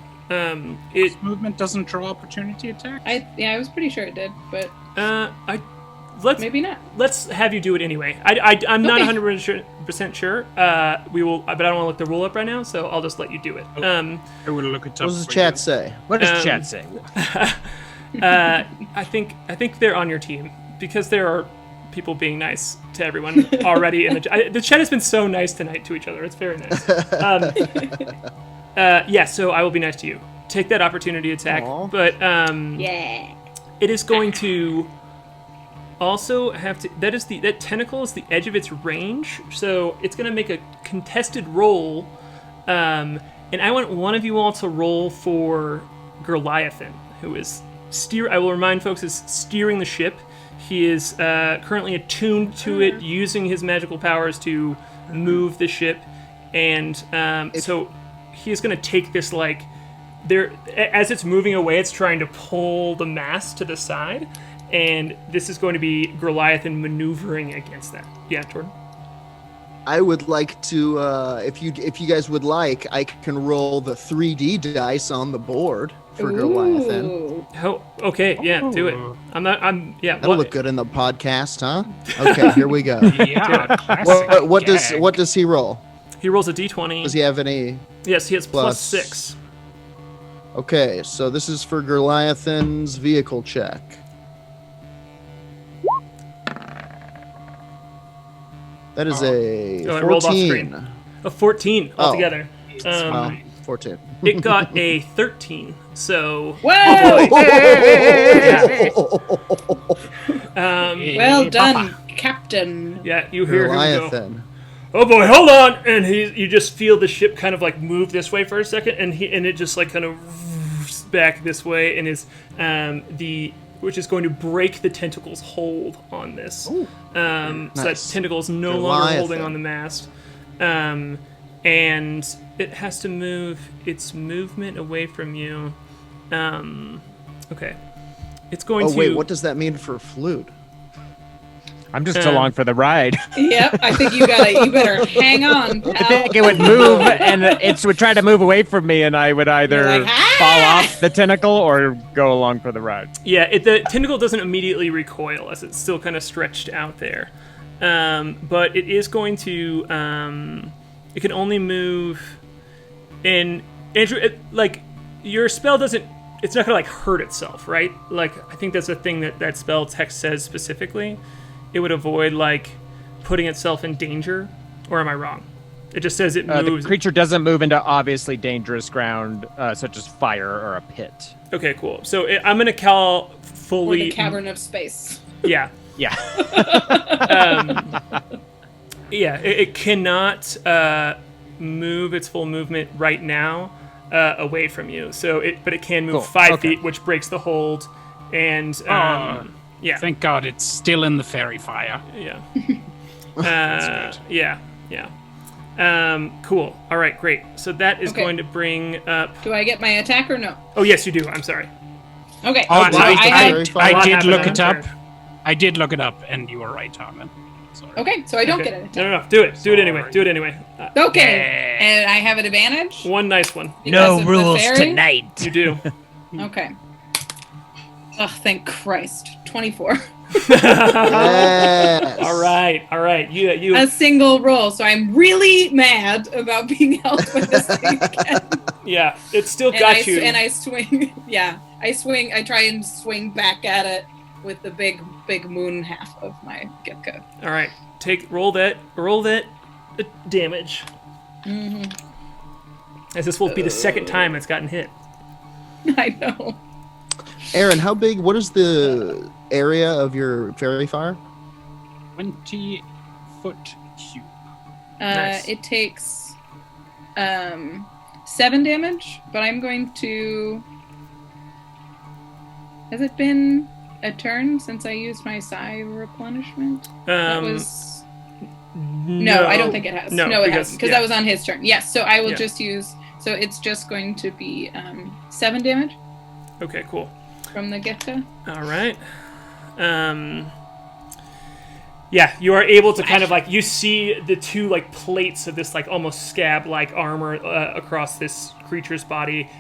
Movement doesn't draw opportunity attack? I was pretty sure it did, but maybe not. Let's have you do it anyway. I'm not Okay. 100% sure. We will, but I don't want to look the rule up right now, so I'll just let you do it. I will look it up. What does the for chat you. say? What does chat say? I think they're on your team because there are people being nice to everyone already. The chat has been so nice tonight to each other. It's very nice. So I will be nice to you. Take that opportunity attack. Aww. But yeah. it is going to also have to. That tentacle is the edge of its range, so it's going to make a contested roll. And I want one of you all to roll for Goliathan, who is I will remind folks, is steering the ship. He is currently attuned to it, using his magical powers to move the ship, and so he is going to take this as it's moving away, it's trying to pull the mast to the side, and this is going to be Goliathan maneuvering against that. Yeah, Jordan. I would like to, if you guys would like, I can roll the 3D dice on the board for Goliathan. Ooh. Oh, okay, yeah, do it. That'll look good in the podcast, huh? Okay, here we go. Yeah, classic What gag. does he roll? He rolls a d20. Does he have any? Yes, he has plus- +6. Okay, so this is for Goliathan's vehicle check. That is a Oh, it rolled off 14. screen. A 14 altogether. Well, 14. It got a 13. So Whoa! um, Well done, Captain. yeah, you hear him go. Goliathan. oh boy, hold on, and you just feel the ship kind of like move this way for a second, and it just like kind of back this way, and is which is going to break the tentacle's hold on this. So that tentacle's no longer holding on the mast. And it has to move its movement away from you. Okay. It's going to... Oh, wait, what does that mean for Flute? I'm just along for the ride. Yep, I think you better hang on, pal. I think it would move, and it would try to move away from me, and I would either fall off the tentacle or go along for the ride. Yeah, the tentacle doesn't immediately recoil, as it's still kind of stretched out there. But it is going to... it can only move... And Andrew, your spell doesn't... It's not going to, hurt itself, right? I think that's the thing that spell text says specifically. It would avoid, putting itself in danger. Or am I wrong? It just says it moves... The creature doesn't move into obviously dangerous ground, such as fire or a pit. Okay, cool. So I'm going to call fully... Or the cavern of space. Yeah. Yeah. It cannot move its full movement right now away from you. But it can move 5 feet, which breaks the hold. And... yeah. Thank God it's still in the fairy fire. Yeah. Yeah. Cool. All right, great. So that is going to bring up... Do I get my attack or no? Oh, yes, you do. I'm sorry. Okay. I did look it up. I did look it up, and you were right, Tom. Sorry. Okay, so I don't get it. No. Do it. Do it anyway. Do it anyway. Okay. And I have an advantage? One nice one. No rules tonight. You do. Okay. Oh, thank Christ. 24. Yes. All right. You. A single roll, so I'm really mad about being held by this thing again. Yeah, it still got you. And I swing. Yeah, I swing. I try and swing back at it with the big moon half of my Gipka. All right, roll that damage. Mm-hmm. As this will be the second time it's gotten hit. I know. Aaron, how big? What is the area of your fairy fire? 20-foot cube. Nice. It takes 7 damage, but I'm going to... Has it been a turn since I used my Psi replenishment? That was... No, I don't think it has. No, it hasn't, because that was on his turn. Yes, so I will just use... So it's just going to be 7 damage. Okay, cool. From the Geta. All right. Yeah, you are able to kind of you see the two plates of this almost scab-like armor across this creature's body.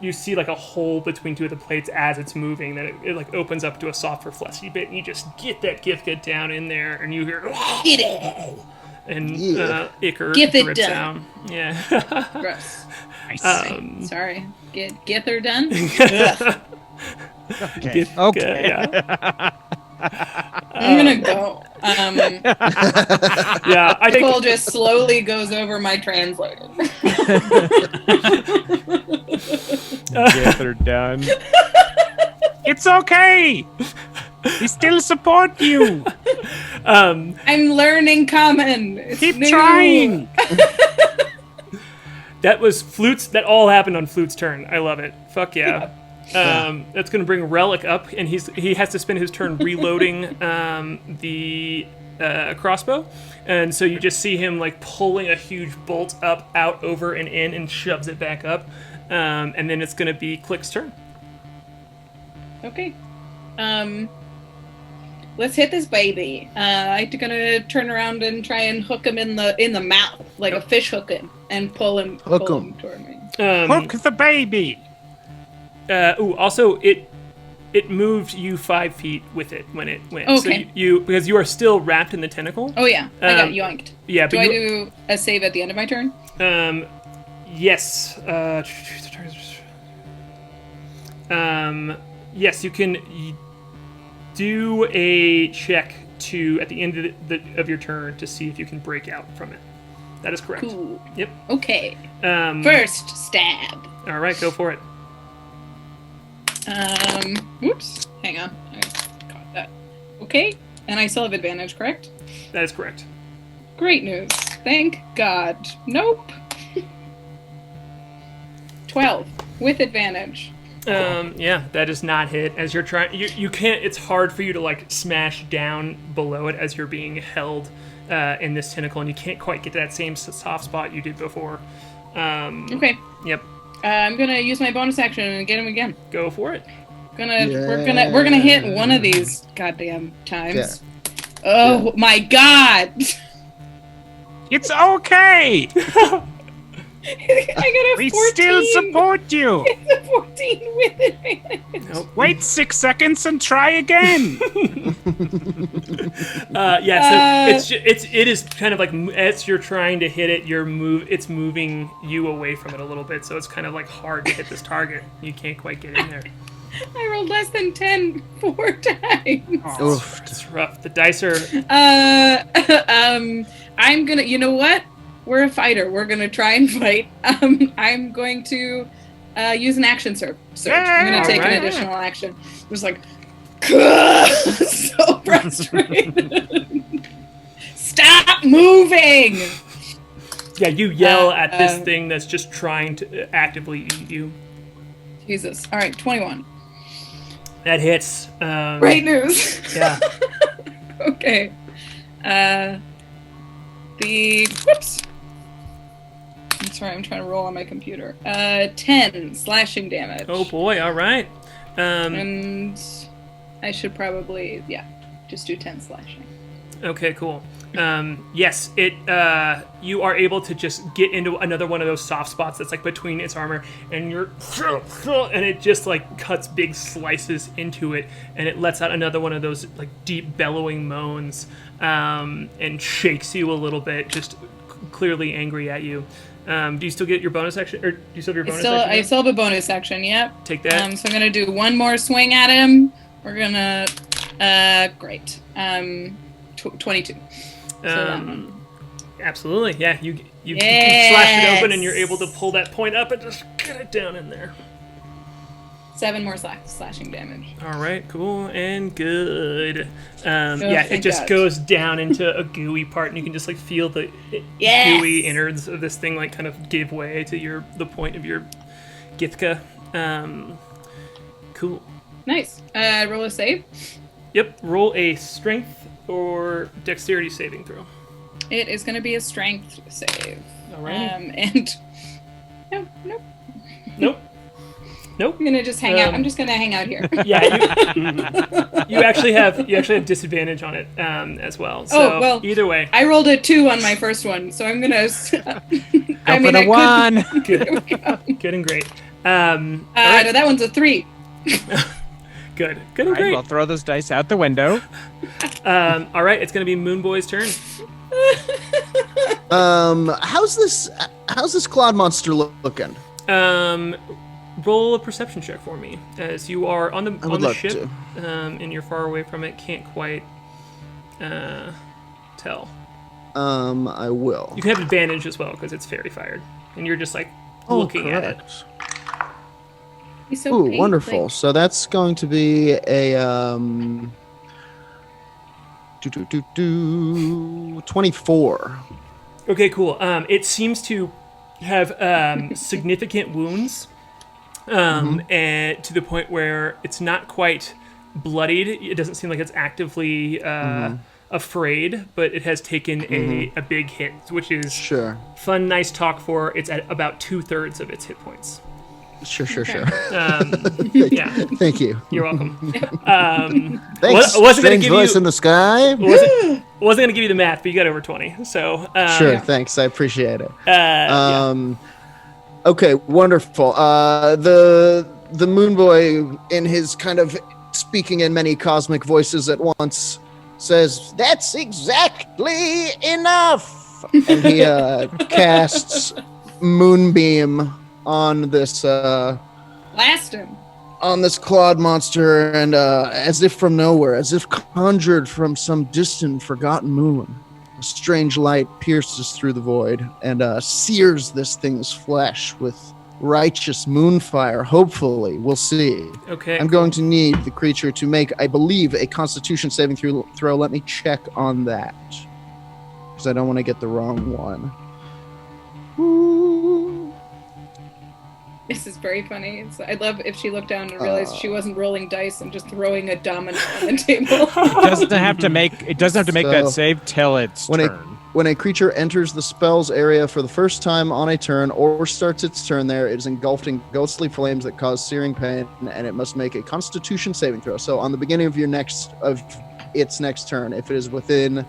You see a hole between two of the plates as it's moving that it opens up to a softer, fleshy bit, and you just get that Gifka down in there, and you hear Get it. And Iker Get it rips done. out. Yeah. Gross. Nice. Sorry. Get her done. Okay. Yeah. I'm gonna go. Yeah, I think Nicole just slowly goes over my translator. Get her done. It's okay. We still support you. I'm learning common. It's Keep new. trying. that was Flute's. That all happened on Flute's turn. I love it. Fuck yeah. That's going to bring Relic up, and he has to spend his turn reloading the crossbow, and so you just see him pulling a huge bolt up, out, over, and in, and shoves it back up, and then it's going to be Klik's turn. Okay. Let's hit this baby. I'm gonna turn around and try and hook him in the mouth, like a fish hook him, and pull him toward me. Hook the baby. Also, it moved you 5 feet with it when it went. Okay. So you because you are still wrapped in the tentacle. Oh yeah, I got yoinked. Yeah. Do I do a save at the end of my turn? Yes. Yes, you can do a check at the end of your turn to see if you can break out from it. That is correct. Cool. Yep. Okay. First stab. All right, go for it. Whoops. Hang on. I caught that. Okay. And I still have advantage, correct? That is correct. Great news. Thank God. Nope. 12 with advantage. Yeah, that does not hit. As you're trying, you can't. It's hard for you to like smash down below it as you're being held in this tentacle, and you can't quite get to that same soft spot you did before. Okay. Yep. I'm gonna use my bonus action and get him again. Go for it. We're gonna hit one of these goddamn times. Yeah. Oh my God! It's okay. I got a 14. We still support you. It's a 14 with advantage. Nope. Wait 6 seconds and try again. Yeah, so it is kind of like as you're trying to hit it, it's moving you away from it a little bit, so it's kind of like hard to hit this target. You can't quite get in there. I rolled less than 10 4 times. Oh, it's rough. The dice are. I'm gonna. You know what? We're a fighter. We're gonna try and fight. I'm going to use an action surge. I'm gonna take an additional action. It was like, so frustrated. Stop moving! Yeah, you yell at this thing that's just trying to actively eat you. Jesus. All right, 21. That hits. Great news. Yeah. Okay. Whoops. I'm sorry, I'm trying to roll on my computer. 10 slashing damage. Oh boy! All right. And I should probably, just do 10 slashing. Okay, cool. Yes, you are able to just get into another one of those soft spots that's like between its armor, and and it just like cuts big slices into it, and it lets out another one of those like deep bellowing moans, and shakes you a little bit, just clearly angry at you. Do you still get your bonus action, or do you still have your bonus action? I still have a bonus action, yep. Take that. So I'm gonna do one more swing at him. We're gonna, great. 22. Absolutely, yeah. You slash it open, and you're able to pull that point up and just get it down in there. 7 more slashing damage. All right, cool and good. It just God. goes down into a gooey part, and you can just like feel the gooey innards of this thing like kind of give way to the point of your Githka. Cool. Nice. Roll a save. Yep. Roll a strength or dexterity saving throw. It is going to be a strength save. All right. And nope. Nope. I'm gonna just hang out. I'm just gonna hang out here. Yeah, you actually have disadvantage on it as well. So either way, I rolled a 2 on my first one, so I'm gonna. I mean, a 1. Good and great. Right. No, that one's a 3. Good and great. We'll throw those dice out the window. All right, it's gonna be Moonboy's turn. How's this cloud monster looking? Roll a perception check for me, as you are on the ship, to. And you're far away from it. Can't quite tell. I will. You can have advantage as well because it's fairy fired, and you're just like looking at it. He's so Ooh, wonderful. Like... So that's going to be a 24. Okay, cool. It seems to have significant wounds. And to the point where it's not quite bloodied. It doesn't seem like it's actively afraid, but it has taken a big hit, which is fun, nice talk for. It's at about 2/3 of its hit points. Sure. Yeah. Thank you. You're welcome. Thanks. Strange voice in the sky. Wasn't going to give you the math, but you got over 20. So sure. Thanks. I appreciate it. Okay, wonderful. The Moonboy, in his kind of speaking in many cosmic voices at once, says, "That's exactly enough!" And he casts Moonbeam on this blast him. On this Clawed monster, and as if from nowhere, as if conjured from some distant, forgotten moon, a strange light pierces through the void and sears this thing's flesh with righteous moonfire. Hopefully, we'll see. Okay. I'm going to need the creature to make, I believe, a Constitution saving throw. Let me check on that. because I don't want to get the wrong one. Ooh. This is very funny. I'd love if she looked down and realized she wasn't rolling dice and just throwing a domino on the table. It doesn't have to make that save till its turn. When a creature enters the spell's area for the first time on a turn or starts its turn there, it is engulfed in ghostly flames that cause searing pain, and it must make a Constitution saving throw. So on the beginning of its next turn, if it is within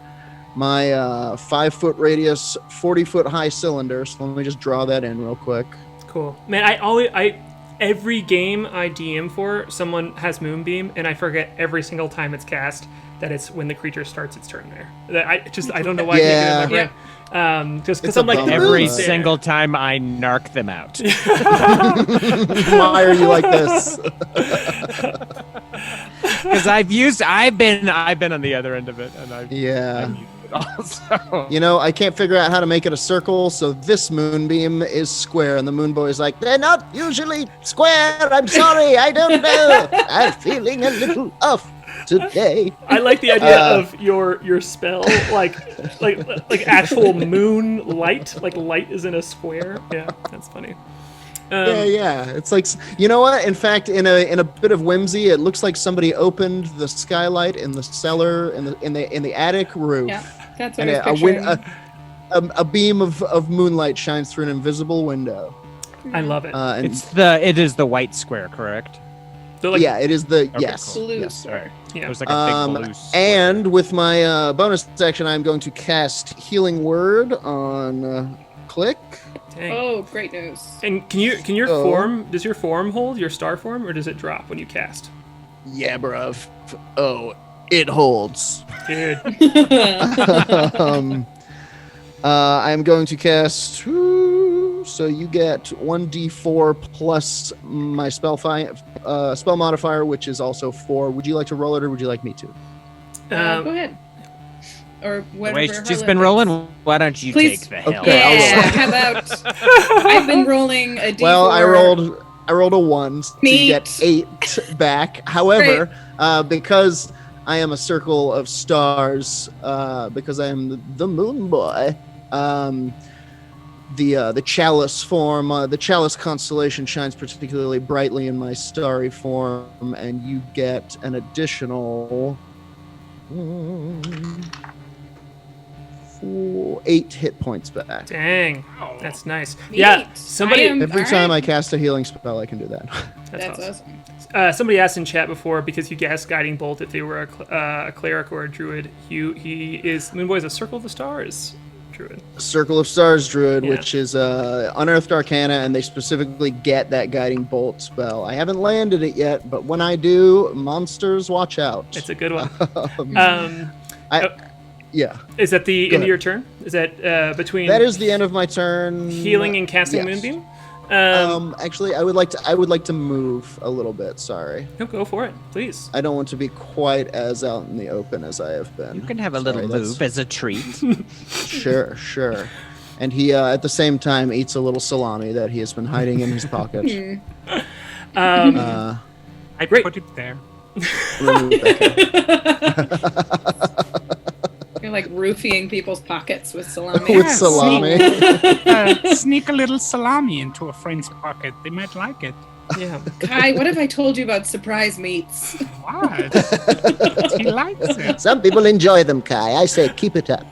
my 5-foot radius, 40-foot high cylinder, so let me just draw that in real quick. Cool. Man, every game I DM for, someone has Moonbeam, and I forget every single time it's cast that it's when the creature starts its turn there. I don't know why I can't get it in my brain. Just because I'm like every single time I narc them out. Why are you like this? Because I've been on the other end of it, and I've used it also. You know, I can't figure out how to make it a circle, so this moonbeam is square, and the Moonboy is like, they're not usually square. I'm sorry, I don't know. I'm feeling a little off today. I like the idea of your spell, like actual moonlight, like light is in a square. Yeah, that's funny. Yeah. It's like, you know what? In fact, in a bit of whimsy, it looks like somebody opened the skylight in the cellar in the attic roof. Yeah, that's what I was picturing. A beam of moonlight shines through an invisible window. I love it. It is the white square, correct? It is the yes. Cool. Blue. Yes. All right. Yeah. There's like a big blue square. And with my bonus action, I'm going to cast Healing Word on Klik. Dang. Oh, great news. And does your form hold your star form, or does it drop when you cast? Yeah, bruv. Oh, it holds. Dude. I'm going to cast. So you get 1d4 plus my spell modifier, which is also 4. Would you like to roll it, or would you like me to? Go ahead. Or whatever. Wait, she's been rolling. Why don't you take the helm? Okay, yeah, how about? I've been rolling a d4. Well, I rolled a 1, so you get 8 back. However, because I am a circle of stars, because I am the Moonboy, the chalice form, the chalice constellation shines particularly brightly in my starry form, and you get an additional 8 hit points back. Dang, that's nice. Neat. Yeah, somebody every time I cast a healing spell, I can do that. That's awesome. Somebody asked in chat before, because you guessed Guiding Bolt, if they were a cleric or a druid. Moonboy is a Circle of the Stars druid. Circle of Stars druid, which is Unearthed Arcana, and they specifically get that Guiding Bolt spell. I haven't landed it yet, but when I do, monsters watch out. It's a good one. Yeah. Is that the end of your turn? Is that between? That is the end of my turn. Healing and casting Moonbeam. Actually, I would like to move a little bit. Sorry. No, go for it, please. I don't want to be quite as out in the open as I have been. You can have a little move as a treat. Sure. And he, at the same time, eats a little salami that he has been hiding in his pocket. I put it there. You're like roofing people's pockets with salami. With salami. Sneak a little salami into a friend's pocket. They might like it. Yeah. Kai, what have I told you about surprise meats? What? He likes it. Some people enjoy them, Kai. I say keep it up.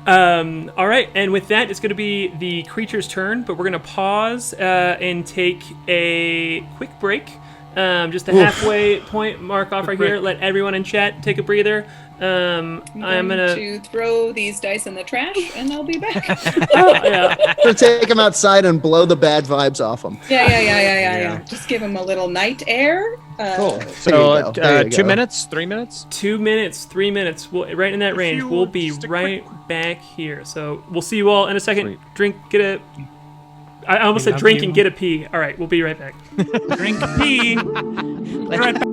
All right, and with that, it's going to be the creature's turn, but we're going to pause and take a quick break. Just a halfway point mark off right here. Let everyone in chat take a breather. I'm gonna to throw these dice in the trash, and they'll be back. To take them outside and blow the bad vibes off them. Yeah. Just give them a little night air. Cool. So 2 minutes, 3 minutes? 2 minutes, 3 minutes. Right in that range. We'll be right back here. So we'll see you all in a second. Sweet. I almost said drink and get a pee. All right, we'll be right back. Drink pee. Be right back.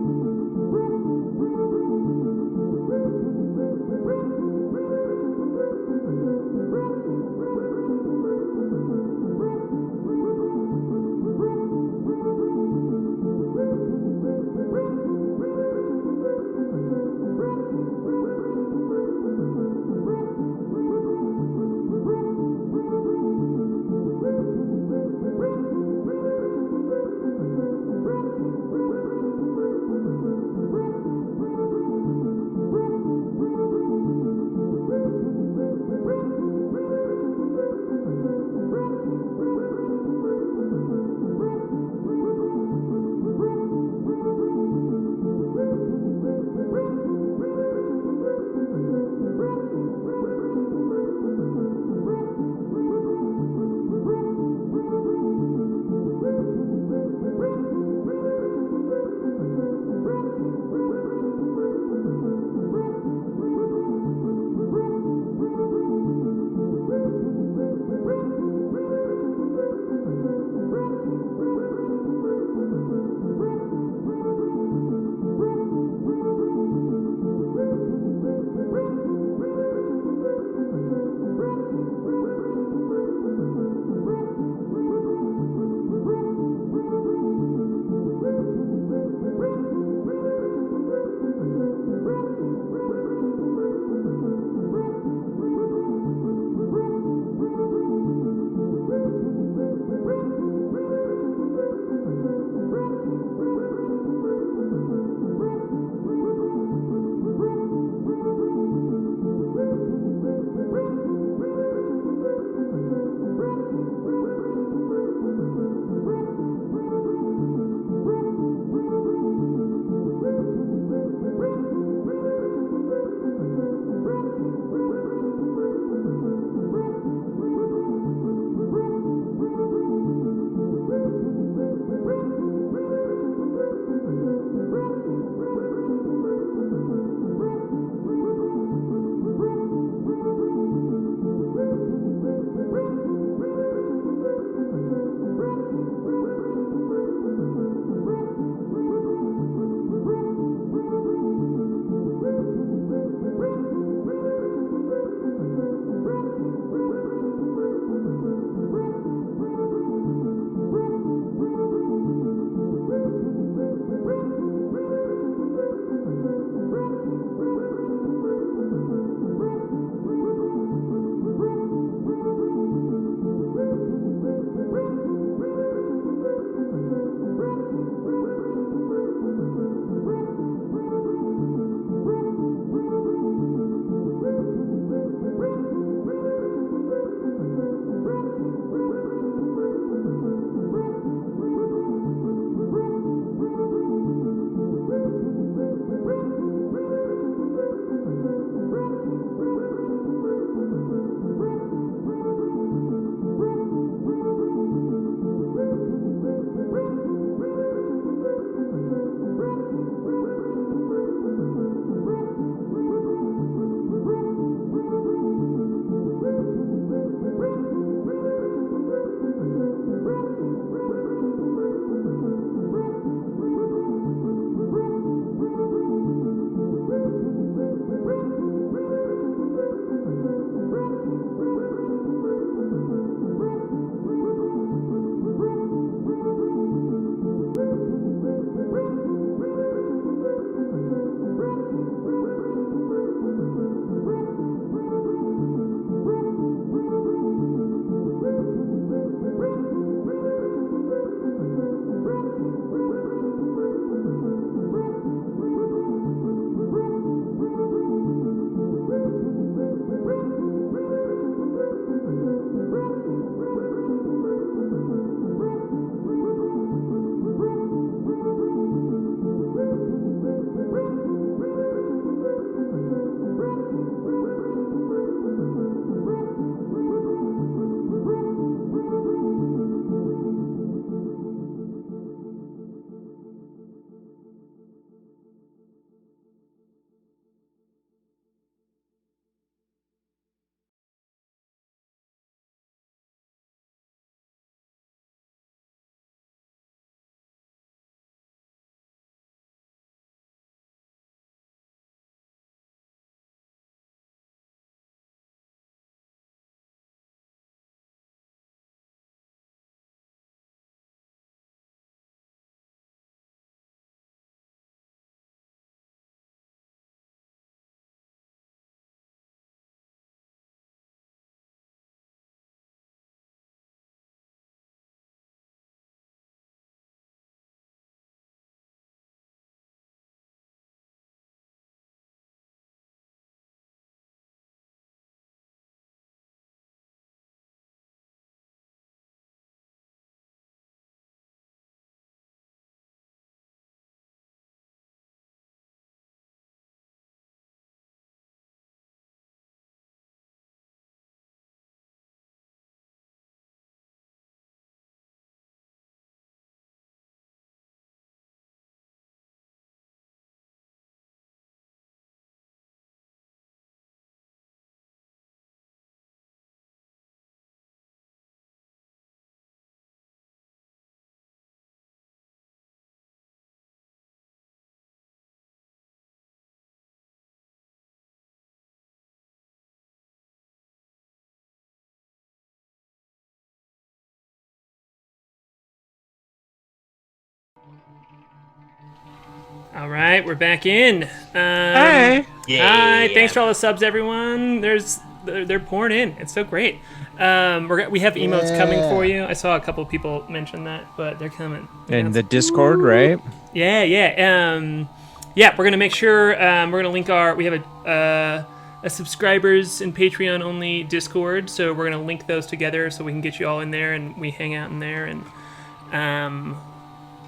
All right, we're back in. Hey. Hi, thanks for all the subs, everyone. They're pouring in. It's so great. We have emotes coming for you. I saw a couple of people mention that, but they're coming. In the Discord, right? Yeah. We're gonna make sure we're gonna link we have a subscribers and Patreon only Discord, so we're gonna link those together so we can get you all in there and we hang out in there and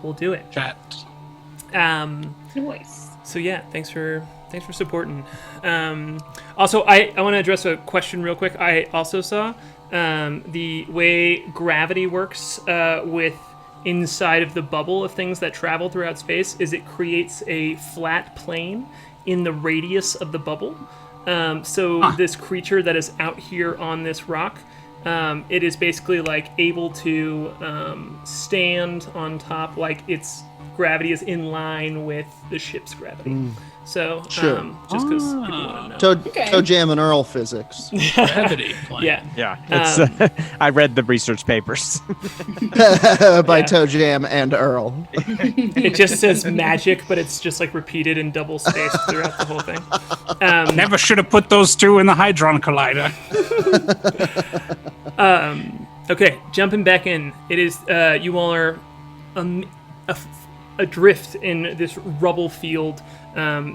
we'll do it. Chat. Nice. So yeah, thanks for supporting. Also, I want to address a question real quick. I also saw the way gravity works with inside of the bubble of things that travel throughout space is it creates a flat plane in the radius of the bubble. This creature that is out here on this rock, it is basically like able to stand on top, like its gravity is in line with the ship's gravity. So, Sure. just because people want to know. Toe Jam and Earl physics. Gravity plane. Yeah. It's, I read the research papers. By Toe Jam and Earl. It just says magic, but it's just like repeated and double spaced throughout the whole thing. Never should have put those two in the Hydron Collider. Okay, jumping back in. It is, you all are adrift in this rubble field.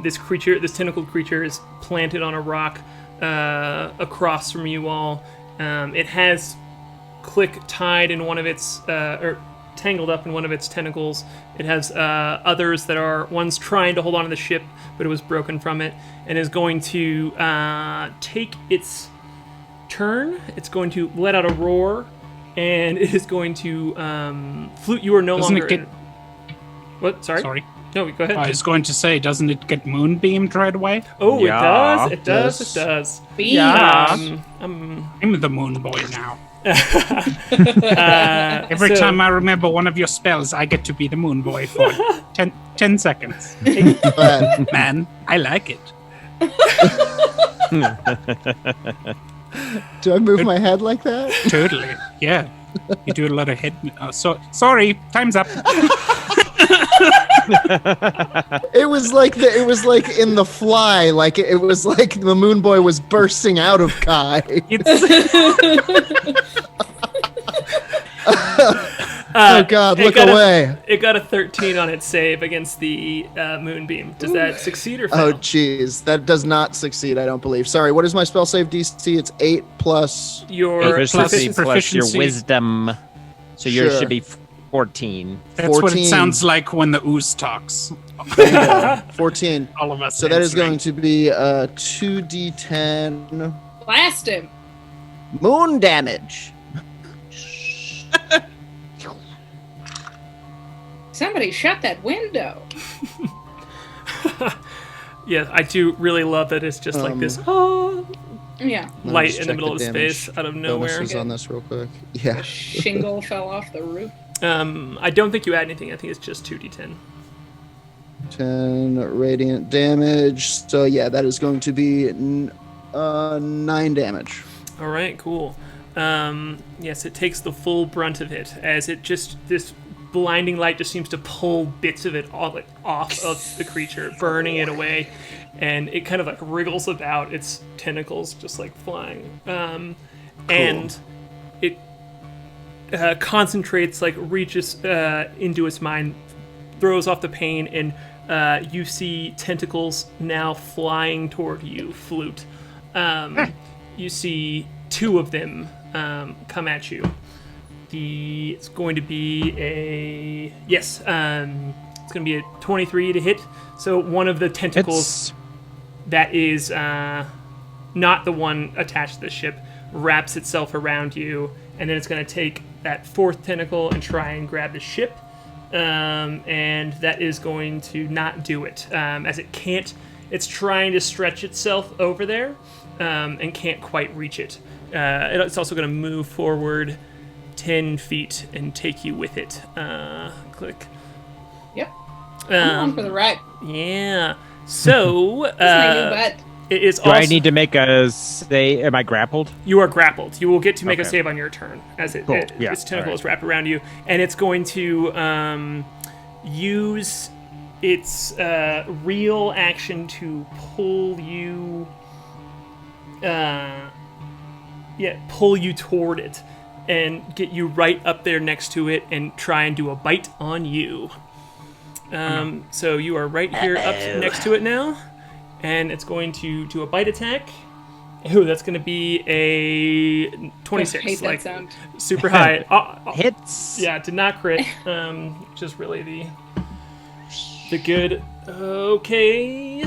This tentacled creature is planted on a rock across from you all. It has Klik tied in one of its, or tangled up in one of its tentacles. It has others that are, one's trying to hold on to the ship, but it was broken from it, and is going to take its turn. It's going to let out a roar, and it is going to Flute. You are no Doesn't longer. it get? What? Sorry. No, go ahead. I was going to say, doesn't it get moonbeamed right away? Oh, Yeah. it does. Yes. It does. Beam. I'm the Moonboy now. Every So- time I remember one of your spells, I get to be the Moonboy for 10 seconds. But Man, I like it. do I move my head like that? Totally. Yeah. You do a lot of head. Sorry, time's up. It was like in The Fly, like it was like the Moon Boy was bursting out of K.A.I. Oh God, look away. It got a 13 on its save against the moonbeam. Does that succeed or fail? Oh jeez, that does not succeed, I don't believe. Sorry, what is my spell save DC? It's 8 plus... Your Proficiency plus your proficiency. wisdom. So yours Sure. should be 14. That's what 14. it sounds like when the ooze talks. 14. All of us. So that is answering. going to be 2d10 Blast him. moon damage. Somebody shut that window. Yeah, I do really love that it's just like this Yeah. Let me light just in the check middle of damage space out of nowhere. bonuses on this real quick. Yeah. A shingle fell off the roof. I don't think you add anything. I think it's just 2d10. 10 radiant damage. So yeah, that is going to be 9 damage. All right, cool. Yes, it takes the full brunt of it as it just this blinding light just seems to pull bits of it off of the creature, burning it away, and it kind of like wriggles about, its tentacles just like flying, and it concentrates, like reaches into its mind, throws off the pain, and you see tentacles now flying toward you, Flute. You see 2 of them come at you. It's going to be it's going to be a 23 to hit. So one of the tentacles that is not the one attached to the ship wraps itself around you, and then it's going to take that 4th tentacle and try and grab the ship, and that is going to not do it, as it can't. It's trying to stretch itself over there, and can't quite reach it. It's also going to move forward 10 feet and take you with it. Click. Yep. I'm on for the ride. Yeah. So, This is my new butt. it is Do also... I need to make a say? Am I grappled? You are grappled. You will get to make a Okay. save on your turn, as Cool. Yeah. its tentacle All right. is wrapped around you, and it's going to use its real action to pull you, pull you toward it and get you right up there next to it and try and do a bite on you. So you are right here up next to it now, and it's going to do a bite attack. Ooh, that's going to be a 26. I hate like that sound. super high. Hits. Yeah, did not crit. Just really the good. Okay.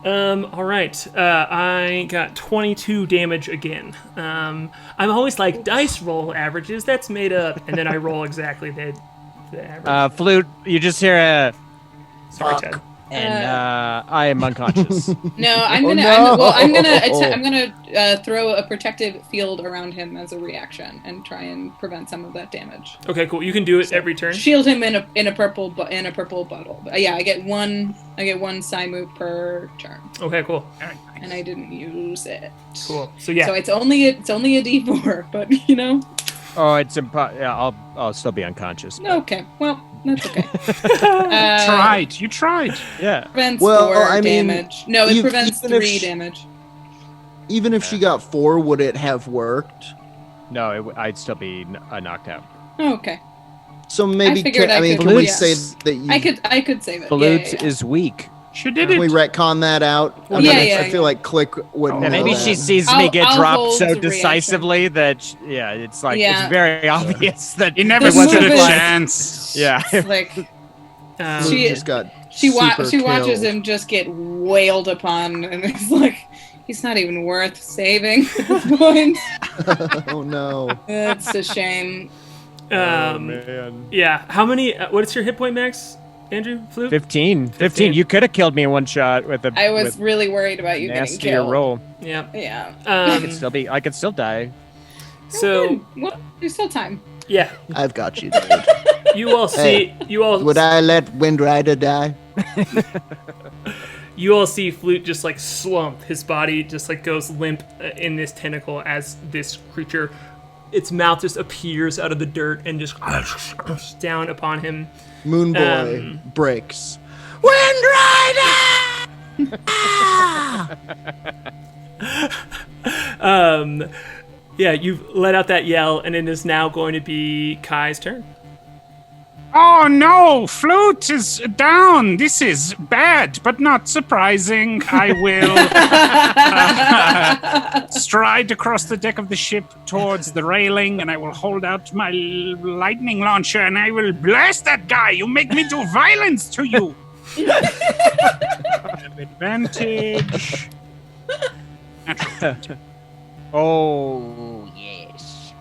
All right. I got 22 damage again. I'm always like dice roll averages. That's made up, and then I roll exactly the average. Flute, you just hear a Sorry, Ted. and I am unconscious. No, I'm gonna. no. I'm gonna throw a protective field around him as a reaction and try and prevent some of that damage. Okay, cool. You can do it every turn. Shield him in a purple bottle. Yeah, I get one psi move per turn, Okay, cool. and I didn't use it. Cool. So yeah. So it's only a D4, but you know. Oh, it's yeah, I'll still be unconscious. but- Okay, well that's okay. You tried. Yeah. Prevents Well, 4 I mean, damage. No, it prevents even if 3 she- damage. Even if she got 4, would it have worked? No, I'd still be knocked out. Oh, okay. So maybe, figured I could- can we yes. say that you... I could save it. Flute Yeah. is weak. She did Can we it. retcon that out? I Yeah, mean, yeah, I feel like Klik wouldn't Yeah, know maybe that. she sees me get I'll dropped hold so the reaction. decisively that it's like Yeah. it's very obvious that He never The stood a movement- chance. Yeah. Like Flute She- just got she super watches killed. him just get wailed upon, and it's like he's not even worth saving at this point. Oh no. It's a shame. man. Yeah. How many? What's your hit point max, Andrew? Flute? 15. 15. You could have killed me in one shot with a I was with really worried about you getting nastier killed. roll. Yeah. Yeah. I could still die. So Well, there's still time. yeah, I've got you, dude. you all see. You all. Would I let Windrider die? You all see Flute just like slump. His body just like goes limp in this tentacle as this creature, its mouth just appears out of the dirt and just down upon him. Moonboy breaks. Windrider! Yeah, you've let out that yell, and it is now going to be K.A.I.'s turn. Oh no, Flute is down. This is bad, but not surprising. I will stride across the deck of the ship towards the railing, and I will hold out my lightning launcher, and I will blast that guy. You make me do violence to you. Advantage. Oh yes.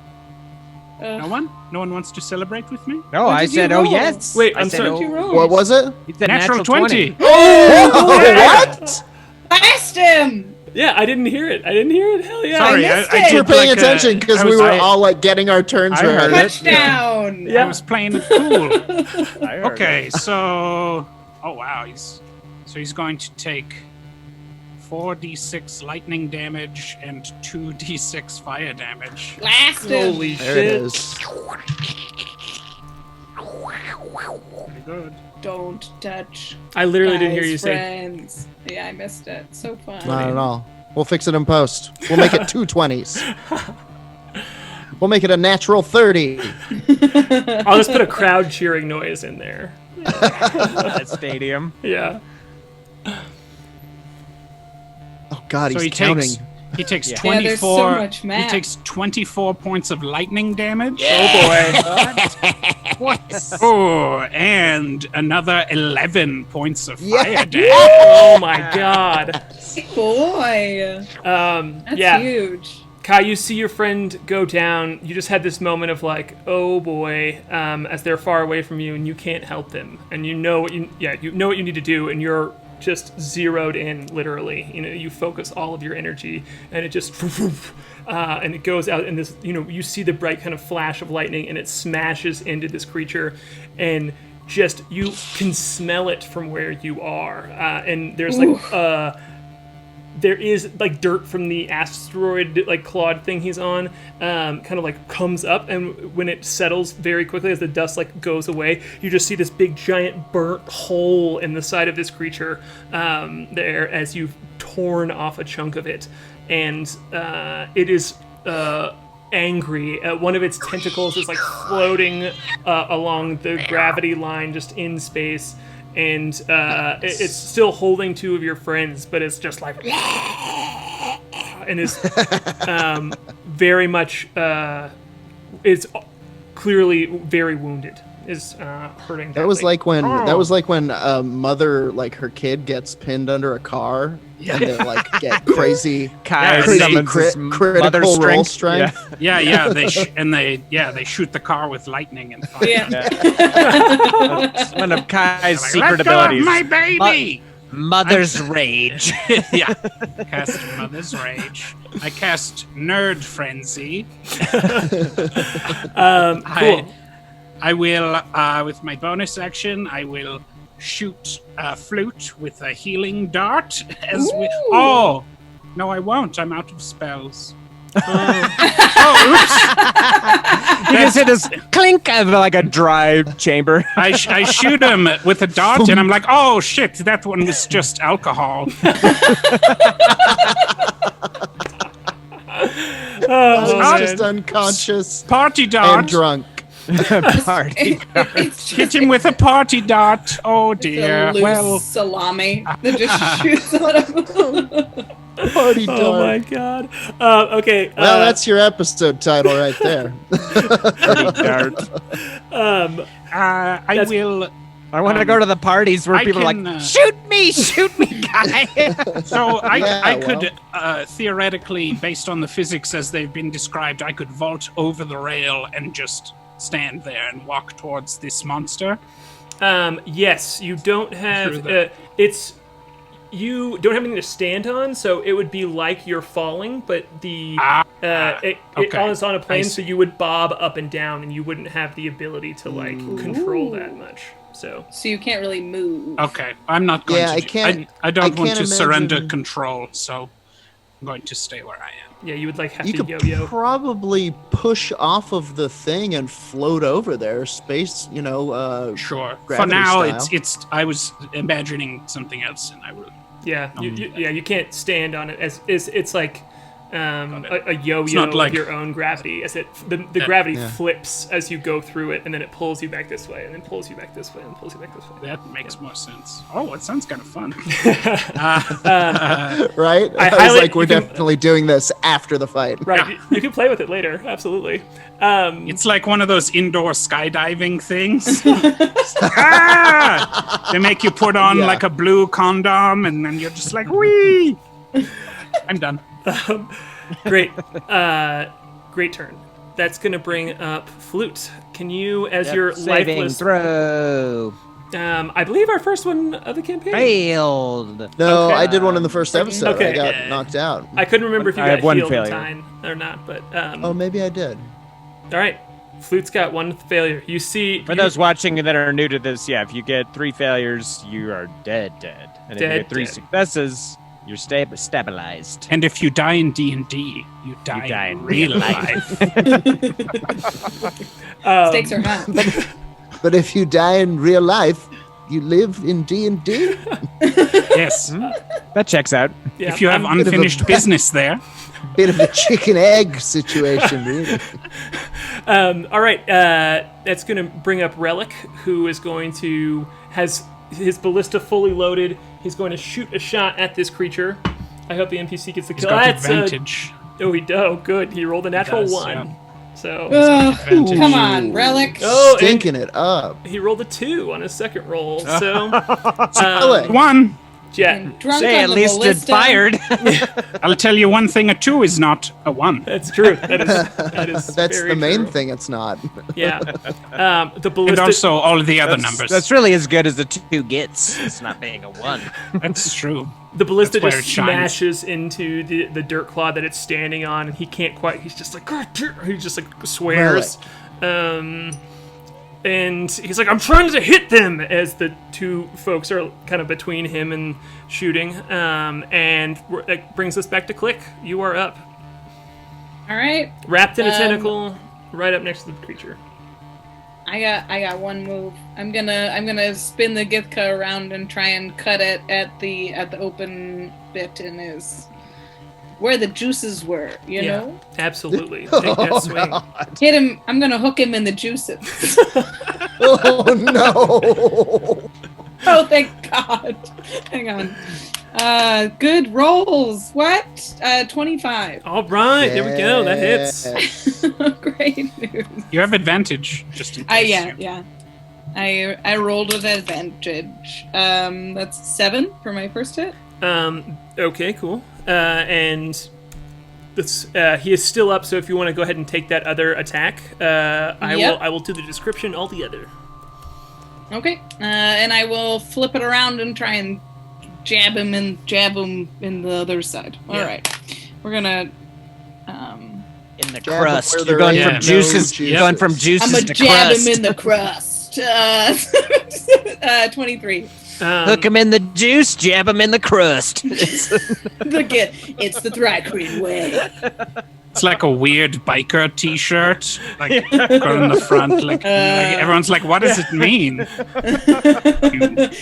No one? No one wants to celebrate with me? No, What I did you said oh roll? yes. Wait, I I'm said, sorry. oh, What'd you roll? What was it? It's a Natural 20. Oh, what? Blast him! Yeah, I didn't hear it. Hell yeah. Sorry, missed I it. We're did paying like attention because we were all like getting our turns I heard ready. it. Touchdown! I was playing it cool. I heard Okay, it. so wow, he's going to take 4d6 lightning damage and 2d6 fire damage. Blast him! Holy There it shit. is. Pretty good. Don't touch. I literally didn't hear Guys, you say. friends. Yeah, I missed it. So fun. Not at all. We'll fix it in post. We'll make it 2 20s. We'll make it a natural 30. I'll just put a crowd cheering noise in there. that stadium. Yeah. Oh God, So he's he counting. takes Yeah. 24. Yeah, there's so much he math. takes 24 points of lightning damage. Oh boy. Oh, and another 11 points of Yeah. fire damage. Oh my god. Boy, that's Yeah. huge. Kai, you see your friend go down. You just had this moment of like, oh boy, as they're far away from you, and you can't help them, and you know what you know what you need to do, and you're just zeroed in, literally. You know, you focus all of your energy, and it just, and it goes out, and this, you know, you see the bright kind of flash of lightning, and it smashes into this creature, and just you can smell it from where you are, and there's like there is like dirt from the asteroid like clawed thing he's on, kind of like comes up, and when it settles very quickly as the dust like goes away, you just see this big giant burnt hole in the side of this creature there as you've torn off a chunk of it, and it is angry. One of its tentacles is like floating along the gravity line just in space, and it's still holding two of your friends, but it's just like and is very much is clearly very wounded, is hurting. That was like when a mother, like her kid gets pinned under a car, and they like get crazy, critical roll strength. Yeah. They shoot the car with lightning and fire. That's one of K.A.I.'s secret abilities. My baby. Mother's Rage. Yeah. Cast Mother's Rage. I cast Nerd Frenzy. Cool. I will, with my bonus action, I will shoot Flute with a healing dart. Oh, no, I won't. I'm out of spells. Oops. You just hit this clink of like a dry chamber. I shoot him with a dart, and I'm like, oh, shit, that one was just alcohol. He's just unconscious. Party dart. And drunk. Party. Hit him with a party dart. Oh, dear. Well, salami that just shoots out of him. Party dart. Oh my god. Okay. Well, that's your episode title right there. Party dart. I want to go to the parties where people are like, shoot me, guy. So I could theoretically, based on the physics as they've been described, I could vault over the rail and just stand there and walk towards this monster. Yes, you don't have you don't have anything to stand on, so it would be like you're falling, but it's on a plane, so you would bob up and down, and you wouldn't have the ability to like control that much. So you can't really move. Okay, I'm not going to. I don't want to imagine... surrender control, so I'm going to stay where I am. Yeah, you would like have you to yo-yo. could probably push off of the thing and float over there, space. Sure. For now, style. it's. I was imagining something else, and I will. Yeah, you can't stand on it as it's like a yo-yo like of your own gravity, as the gravity flips as you go through it, and then it pulls you back this way, and then pulls you back this way, and pulls you back this way. That makes more sense. Oh, it sounds kind of fun. Right? I was like, we're definitely doing this after the fight. Right, you can play with it later, absolutely. It's like one of those indoor skydiving things. They make you put on like a blue condom, and then you're just like, whee! I'm done. Great turn. That's gonna bring up Flute. Can you, as your lifeless throw? I believe our first one of the campaign Failed. No, I did one in the first episode. Okay. I got knocked out. I couldn't remember if you I got have one healed in failure. time or not, but Oh, maybe I did. all right. Flute's got one failure. You see, For those watching that are new to this, if you get 3 failures, you are dead. And if you get 3 successes, you're stabilized. And if you die in D&D, you die in real life. Stakes are high. But if you die in real life, you live in D&D? Yes. That checks out. yeah, If you have unfinished business there. Bit of a chicken egg situation, really. all right. That's going to bring up Relic, who is going to has his ballista fully loaded. He's going to shoot a shot at this creature. I hope the NPC gets the kill. He's got advantage. Good. He rolled a natural 1. Yeah. So come on, Relic. Oh, Stinking it up. he rolled a 2 on his second roll. So Relic. 1. Jet. Drunk Say on at the least it ballista. fired. I'll tell you one thing, a 2 is not a 1. That's true. That is That's very the main true. thing it's not. Yeah. The And ballista. also all of the other numbers. That's really as good as the 2 gets. It's not being a 1. That's true. The ballista That's where just it shines. smashes into the dirt clod that it's standing on, and he can't quite. He's just like, "God damn," he just like swears. And he's like, I'm trying to hit them, as the two folks are kind of between him and shooting. And that brings us back to Klik. You are up. All right. Wrapped in a tentacle, right up next to the creature. I got one move. I'm gonna spin the Githka around and try and cut it at the open bit in his where the juices were, you know? Absolutely. Take that swing. God. Hit him. I'm gonna hook him in the juices. Oh no! Oh, thank God. Hang on. Good rolls. What? 25. All right, there we go. That hits. Great news. You have advantage, just in case. Yeah. I rolled with advantage. That's 7 for my first hit. Okay, cool. And this, he is still up, so if you want to go ahead and take that other attack, I will do the description altogether. Okay. And I will flip it around and try and jab him in the other side. All right. We're gonna In the crust. where You're there going ain't from no juices. juices. You're going from juices I'm gonna to jab crust. him in the crust. 23. Hook him in the juice, jab him in the crust. Look at it's the Tohr-Kreen way. It's like a weird biker T-shirt, like going in the front. Like everyone's like, "What does it mean?"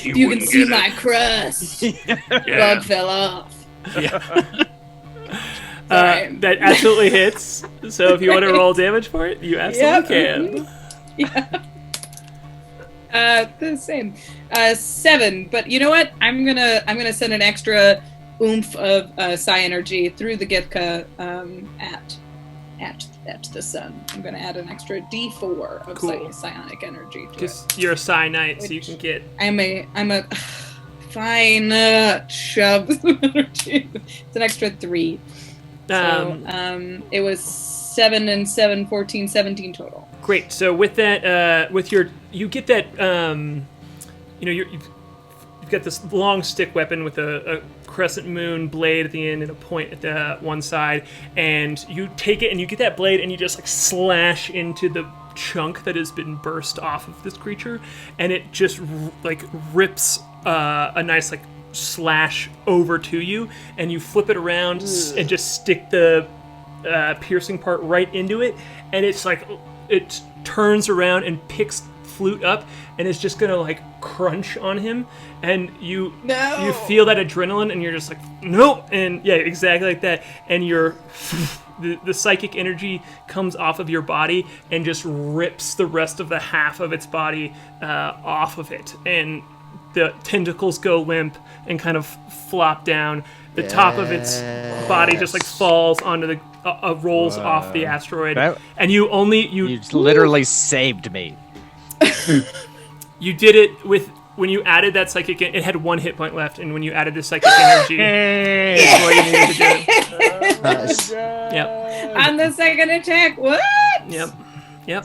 You can see my crust. Rug fell off. That absolutely hits. So if you want to roll damage for it, you absolutely can. The same. 7. But you know what? I'm gonna send an extra oomph of psi energy through the Githka at the sun. I'm gonna add an extra D4 of psionic energy to Because it. you're a Psi-Knight, so you can get... I'm a fine shove energy. It's an extra 3. So it was 7 and 7, 14, 17 total. Great. So with that, you get that, you've got this long stick weapon with a crescent moon blade at the end and a point at the one side, and you take it and you get that blade and you just like slash into the chunk that has been burst off of this creature, and it just like rips a nice like slash over to you, and you flip it around and just stick the piercing part right into it, and it's like it turns around and picks Flute up and it's just gonna like crunch on him, and you feel that adrenaline and you're just like no, and yeah, exactly like that, and you're the psychic energy comes off of your body and just rips the rest of the half of its body off of it, and the tentacles go limp and kind of flop down. The top of its body just like falls onto the rolls off the asteroid, and you literally saved me. You did it with when you added that psychic. It had 1 hit point left, and when you added the psychic energy, that's what you needed to do. Nice. Yep. On the second attack, what? Yep.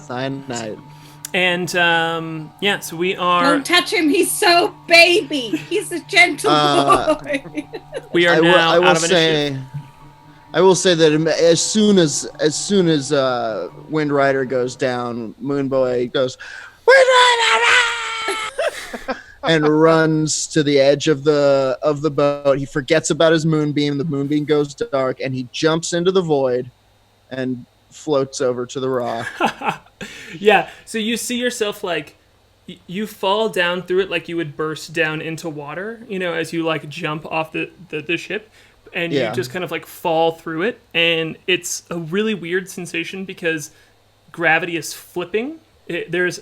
Cyanide. And so we are. Don't touch him. He's so baby. He's a gentle boy. We are now out of initiative. I will say that as soon as Windrider goes down, Moonboy goes, Windrider! and runs to the edge of the boat. He forgets about his moonbeam. The moonbeam goes dark, and he jumps into the void and floats over to the rock. Yeah, so you see yourself like you fall down through it like you would burst down into water, as you like jump off the ship, and you just kind of like fall through it, and it's a really weird sensation because gravity is flipping. There's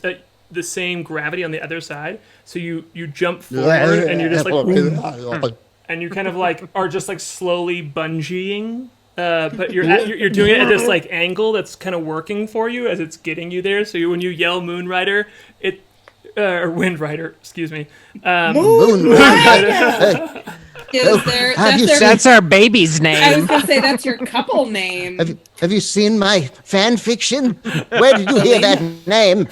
the same gravity on the other side, so you jump forward and you're just like and you kind of like are just like slowly bungeeing. But you're doing it at this like angle that's kind of working for you as it's getting you there. So when you yell Moonrider, or Windrider, excuse me. Moonrider. That's our baby's name. I was gonna say that's your couple name. Have you seen my fan fiction? Where did you hear that name?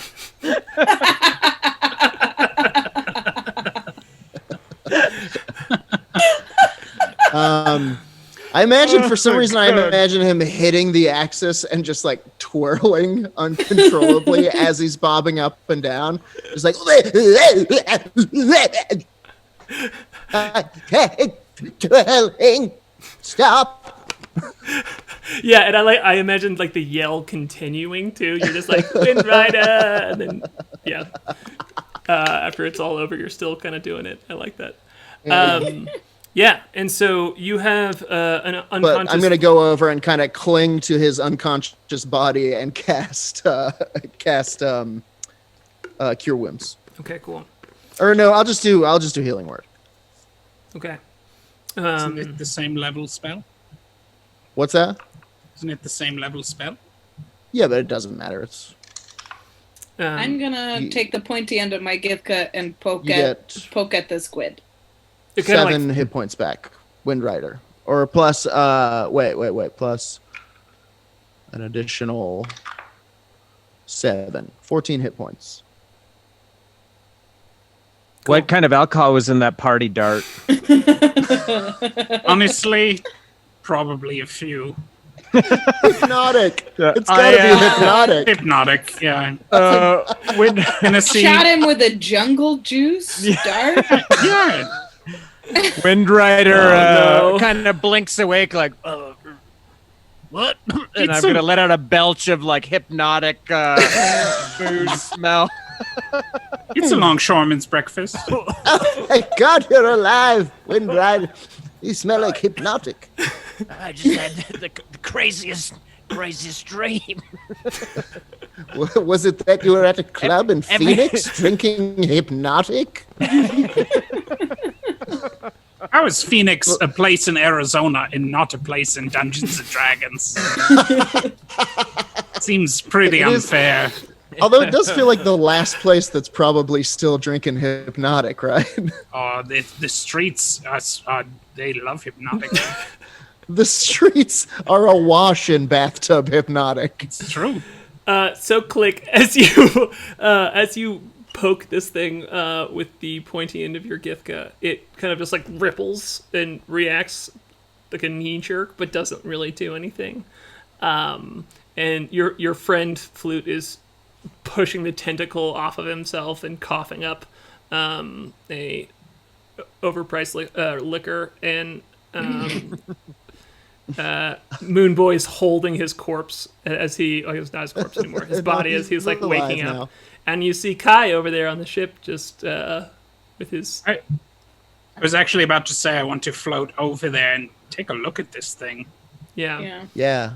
I imagine for some Oh, reason I God. imagine him hitting the axis and just like twirling uncontrollably as he's bobbing up and down. Just like twirling. Stop. Yeah, and I imagined like the yell continuing too. You're just like Windrider, and then yeah. After it's all over, you're still kind of doing it. I like that. Yeah, and so you have an unconscious. But I'm gonna go over and kind of cling to his unconscious body and cast Cure Wounds. Okay, cool. Or no, I'll just do Healing Word. Okay. Isn't it the same level spell? What's that? Isn't it the same level spell? Yeah, but it doesn't matter. It's I'm gonna take the pointy end of my gift cut and poke You at the squid. It kinda 7 hit points back. Windrider. Or plus plus an additional 7. 14 hit points. What kind of alcohol was in that party dart? Honestly, probably a few. Hypnotic. Yeah, It's gotta be hypnotic. Hypnotic, yeah. Shot him with a jungle juice dart. Yeah. Windrider no. kind of blinks awake like, what? And I'm going to let out a belch of like hypnotic booze smell. It's a longshoreman's breakfast. Thank God you're alive, Windrider. You smell like hypnotic. I just had the craziest dream. Was it that you were at a club in Phoenix drinking hypnotic? How is Phoenix a place in Arizona and not a place in Dungeons and Dragons? Seems pretty It is- unfair. Although it does feel like the last place that's probably still drinking hypnotic, right? The streets, they love hypnotic. The streets are awash in bathtub hypnotic. It's true. So Klik, as you poke this thing with the pointy end of your Githka, it kind of just like ripples and reacts like a knee jerk, but doesn't really do anything. And your friend Flute is pushing the tentacle off of himself and coughing up a overpriced liquor, and Moonboy's holding his corpse as it's not his corpse anymore, his body as he's like waking up. Now. And you see K.A.I over there on the ship just with his... I was actually about to say I want to float over there and take a look at this thing. Yeah. Yeah.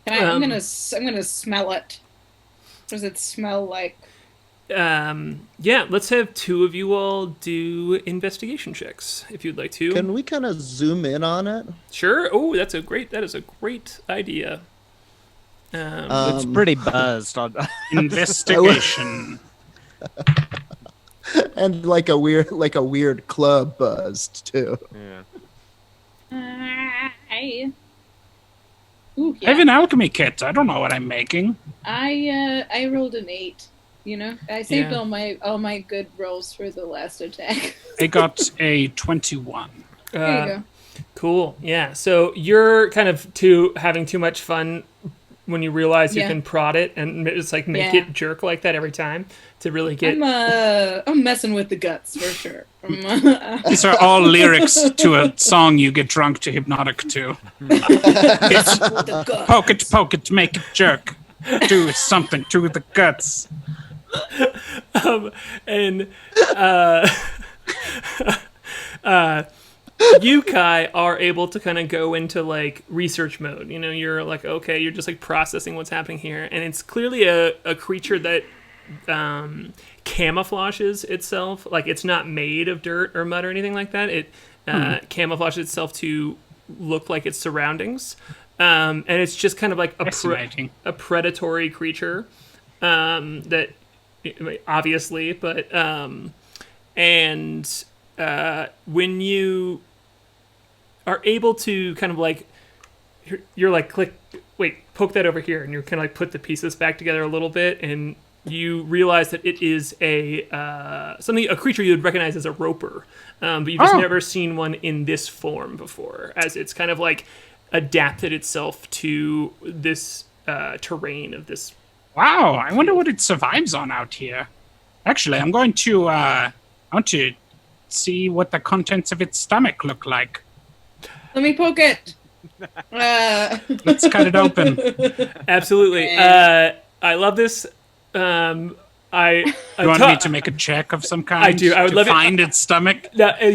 I'm gonna smell it. What does it smell like? Yeah, let's have two of you all do investigation checks, if you'd like to. Can we kind of zoom in on it? Sure. Oh, that is a great idea. It's pretty buzzed. Investigation. And like a weird club buzzed too. Ooh, I have an alchemy kit. I don't know what I'm making. I rolled an 8. You know, I saved Yeah. all my good rolls for the last attack. I got a 21. There you go. Cool. Yeah. So you're kind of having too much fun when you realize you Yeah. can prod it and it's like make Yeah. it jerk like that every time to really get. I'm messing with the guts for sure. These are all lyrics to a song you get drunk to hypnotic to. It's The guts. poke it, make it jerk. Do something to the guts. And you, Kai, are able to kind of go into like research mode. You know, you're like, okay, you're just like processing what's happening here, and it's clearly a creature that camouflages itself. Like it's not made of dirt or mud or anything like that. It camouflages itself to look like its surroundings, and it's just kind of like Fascinating. a predatory creature that obviously, but when you are able to kind of like you're like click, wait, poke that over here, and you're kind of like put the pieces back together a little bit, and you realize that it is a creature you would recognize as a roper, but you've just never seen one in this form before, as it's kind of like adapted itself to this terrain of this. Wow, I wonder what it survives on out here. Actually, I want to see what the contents of its stomach look like. Let me poke it. Let's cut it open. Absolutely. I love this. You want me to make a check of some kind? I do. I would love to find its stomach. We're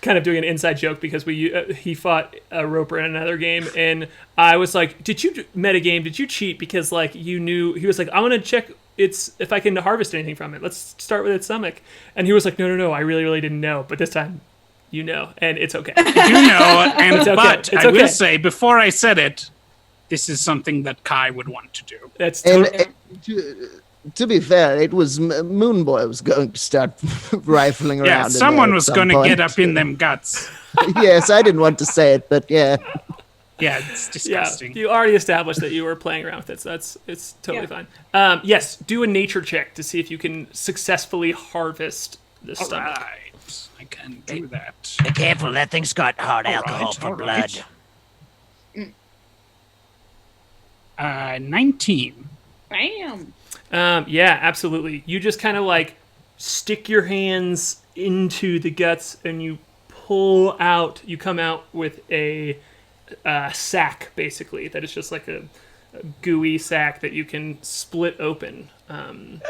kind of doing an inside joke because he fought a roper in another game, and I was like, "Did you metagame? Did you cheat?" Because like you knew he was like, "I want to check if I can harvest anything from it. Let's start with its stomach." And he was like, "No, I really didn't know." But this time, you know, and it's okay. You know, and it's okay. But I will say before I said it, this is something that K.A.I would want to do. That's to be fair, it was Moonboy was going to start rifling around. Yeah, someone was going to get up in them guts. Yes, I didn't want to say it, but yeah. Yeah, it's disgusting. Yeah, you already established that you were playing around with it, so it's totally fine. Yes, do a nature check to see if you can successfully harvest the stomach. All right, I can do that. Be careful, that thing's got hard alcohol for blood. 19. Bam. Yeah, absolutely. You just kind of like stick your hands into the guts and you pull out. You come out with a sack, basically. That is just like a gooey sack that you can split open. And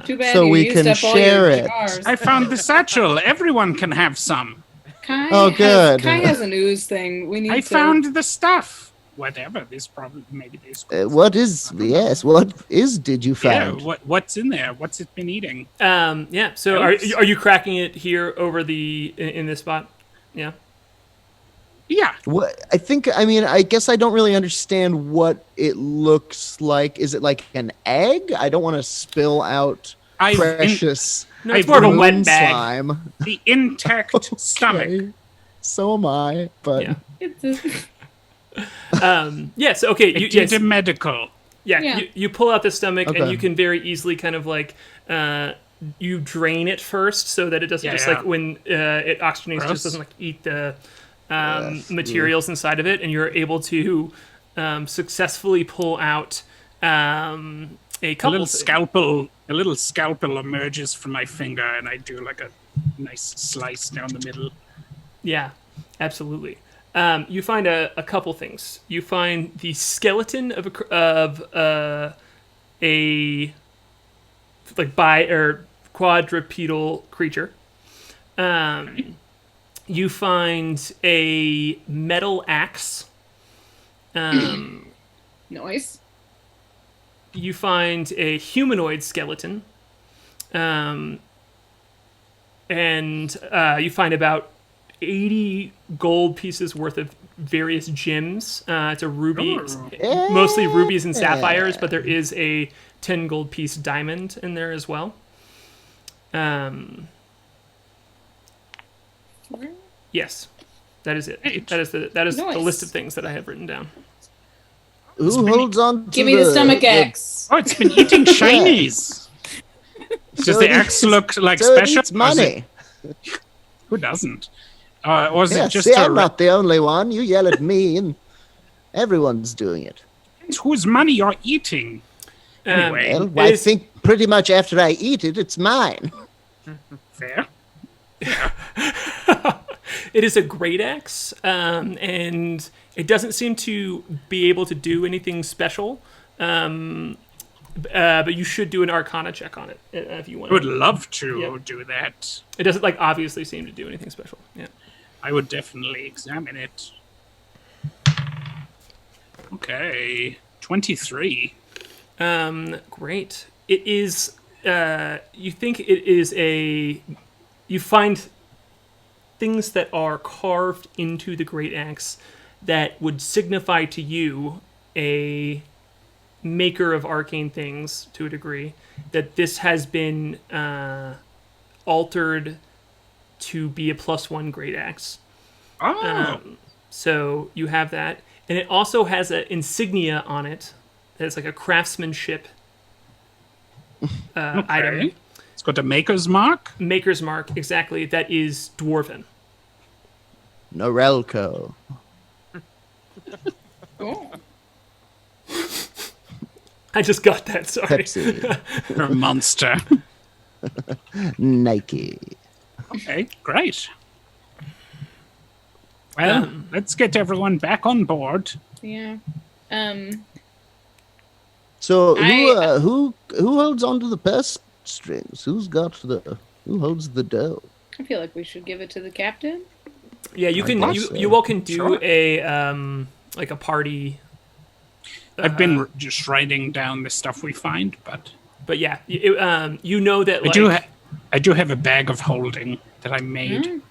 Too bad so you we used can up all share your it. jars. I found the satchel. Everyone can have some. K.A.I Oh, good. K.A.I has an ooze thing. We need I to... found the stuff. Whatever this problem, maybe this. What did you find? Yeah, what's in there? What's it been eating? Yeah. So are you cracking it here over in this spot? Yeah. Yeah. What I guess I don't really understand what it looks like. Is it like an egg? I don't want to spill out precious. No, it's more of a wet bag. Slime. The intact stomach. Okay. So am I, but Yes. Okay. You did a medical. Yeah. You pull out the stomach Okay. and you can very easily kind of like you drain it first so that it doesn't like when it oxygenates, it just doesn't like eat the materials inside of it, and you're able to successfully pull out a couple. A little scalpel emerges from my finger, and I do like a nice slice down the middle. Yeah, absolutely. You find a couple things. You find the skeleton of a quadrupedal creature. You find a metal axe. Nice. You find a humanoid skeleton. And you find about 80 gold pieces worth of various gems. It's a ruby, mostly rubies and sapphires, but there is a 10 gold piece diamond in there as well. Yes, that is it. That is the list of things that I have written down. Who holds on to Give me the stomach axe. Oh, it's been eating shinies. Does the axe look like special? It's money. Who doesn't? Or is it just I'm not the only one. You yell at me, and everyone's doing it. Whose money you're eating? Anyway, Well, I think pretty much after I eat it, it's mine. Fair. It is a great axe, and it doesn't seem to be able to do anything special. But you should do an Arcana check on it if you want. I would love to do that. It doesn't obviously seem to do anything special. Yeah. I would definitely examine it. Okay, 23. Great. It is. You think it is a. You find things that are carved into the great axe that would signify to you a maker of arcane things to a degree, that this has been altered to be a +1 great axe. Oh. So you have that. And it also has an insignia on it. That's like a craftsmanship item. It's got a maker's mark. Maker's mark, exactly. That is dwarven. Norelco. Oh. I just got that, sorry. Pepsi. You're a monster. Nike. Okay, great. Well, let's get everyone back on board. Yeah. So who holds onto the purse strings? Who holds the dough? I feel like we should give it to the captain. Yeah, you can. You all can do a like a party. I've been just writing down the stuff we find, but yeah, you know that I do have a bag of holding that I made.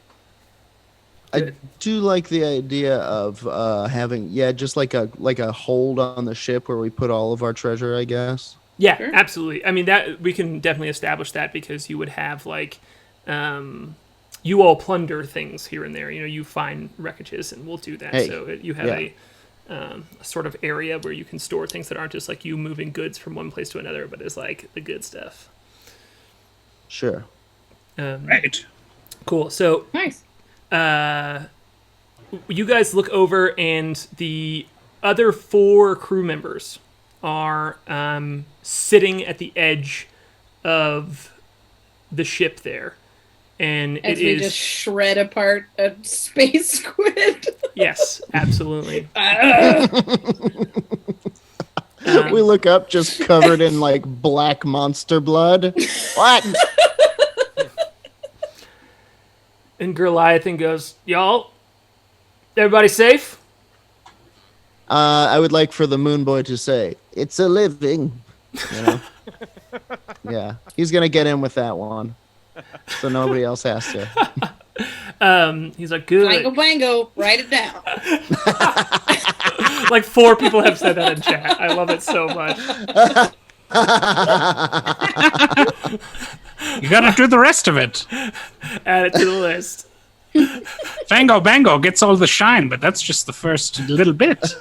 I do like the idea of having just like a hold on the ship where we put all of our treasure, I guess. Yeah, sure. Absolutely. I mean, that we can definitely establish that because you would have like you all plunder things here and there. You know, you find wreckages, and we'll do that. Hey, so you have a sort of area where you can store things that aren't just like you moving goods from one place to another, but is like the good stuff. Sure. Right. Cool. So nice. You guys look over, and the other 4 crew members are sitting at the edge of the ship there. And as we just shred apart a space squid. Yes, absolutely. We look up, just covered in like black monster blood. What? And Goliathan goes, "Y'all, everybody safe?" I would like for the Moonboy to say, "It's a living." You know? Yeah, he's gonna get in with that one. So nobody else has to. He's like, good. Blango, blango, write it down. Like 4 people have said that in chat. I love it so much. You gotta do the rest of it. Add it to the list. Fango Bango gets all the shine, but that's just the first little bit.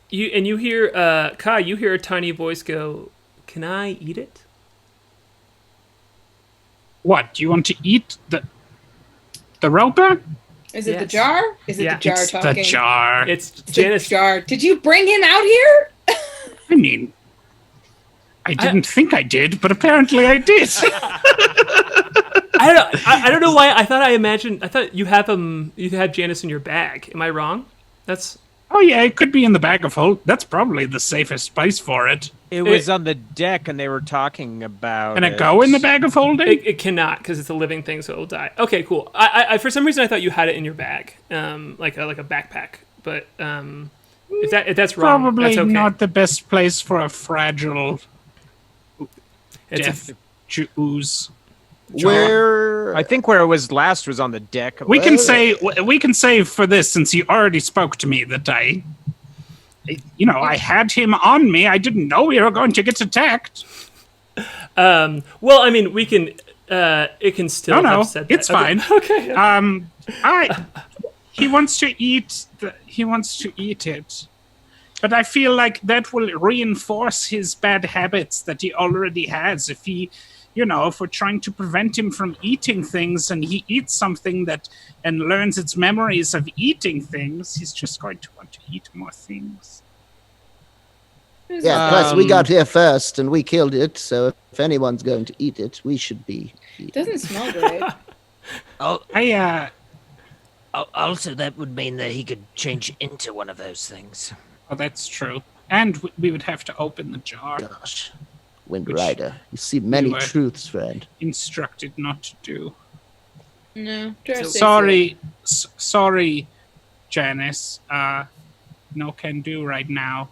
You hear Kai, you hear a tiny voice go, "Can I eat it?" What? Do you want to eat the roper? Is it the jar? Is it the jar it's talking? The jar. It's Janice. The jar. Did you bring him out here? I mean, I didn't think I did, but apparently I did. I don't know why. I thought you have Janice in your bag. Am I wrong? Oh yeah, it could be in the bag of hold. That's probably the safest place for it. It was on the deck, and they were talking about. Can it go in the bag of holding? It cannot, because it's a living thing, so it'll die. Okay, cool. I for some reason I thought you had it in your bag, like a backpack. But if that's wrong, probably that's okay. Not the best place for a fragile death ooze. Where I think where it was last was on the deck. We can say for this, since he already spoke to me, that I had him on me. I didn't know we were going to get attacked. Well, I mean, we can. It can still. No, have said that. it's fine. Okay. He wants to eat. He wants to eat it, but I feel like that will reinforce his bad habits that he already has. If we're trying to prevent him from eating things, and he eats something and learns its memories of eating things, he's just going to want to eat more things. Yeah, plus we got here first, and we killed it, so if anyone's going to eat it, we should be. It doesn't smell great. Also, that would mean that he could change into one of those things. Oh, that's true. And we would have to open the jar. Gosh. Windrider, you see many truths, friend. Instructed not to do. No. Sorry, Janice. No can do right now.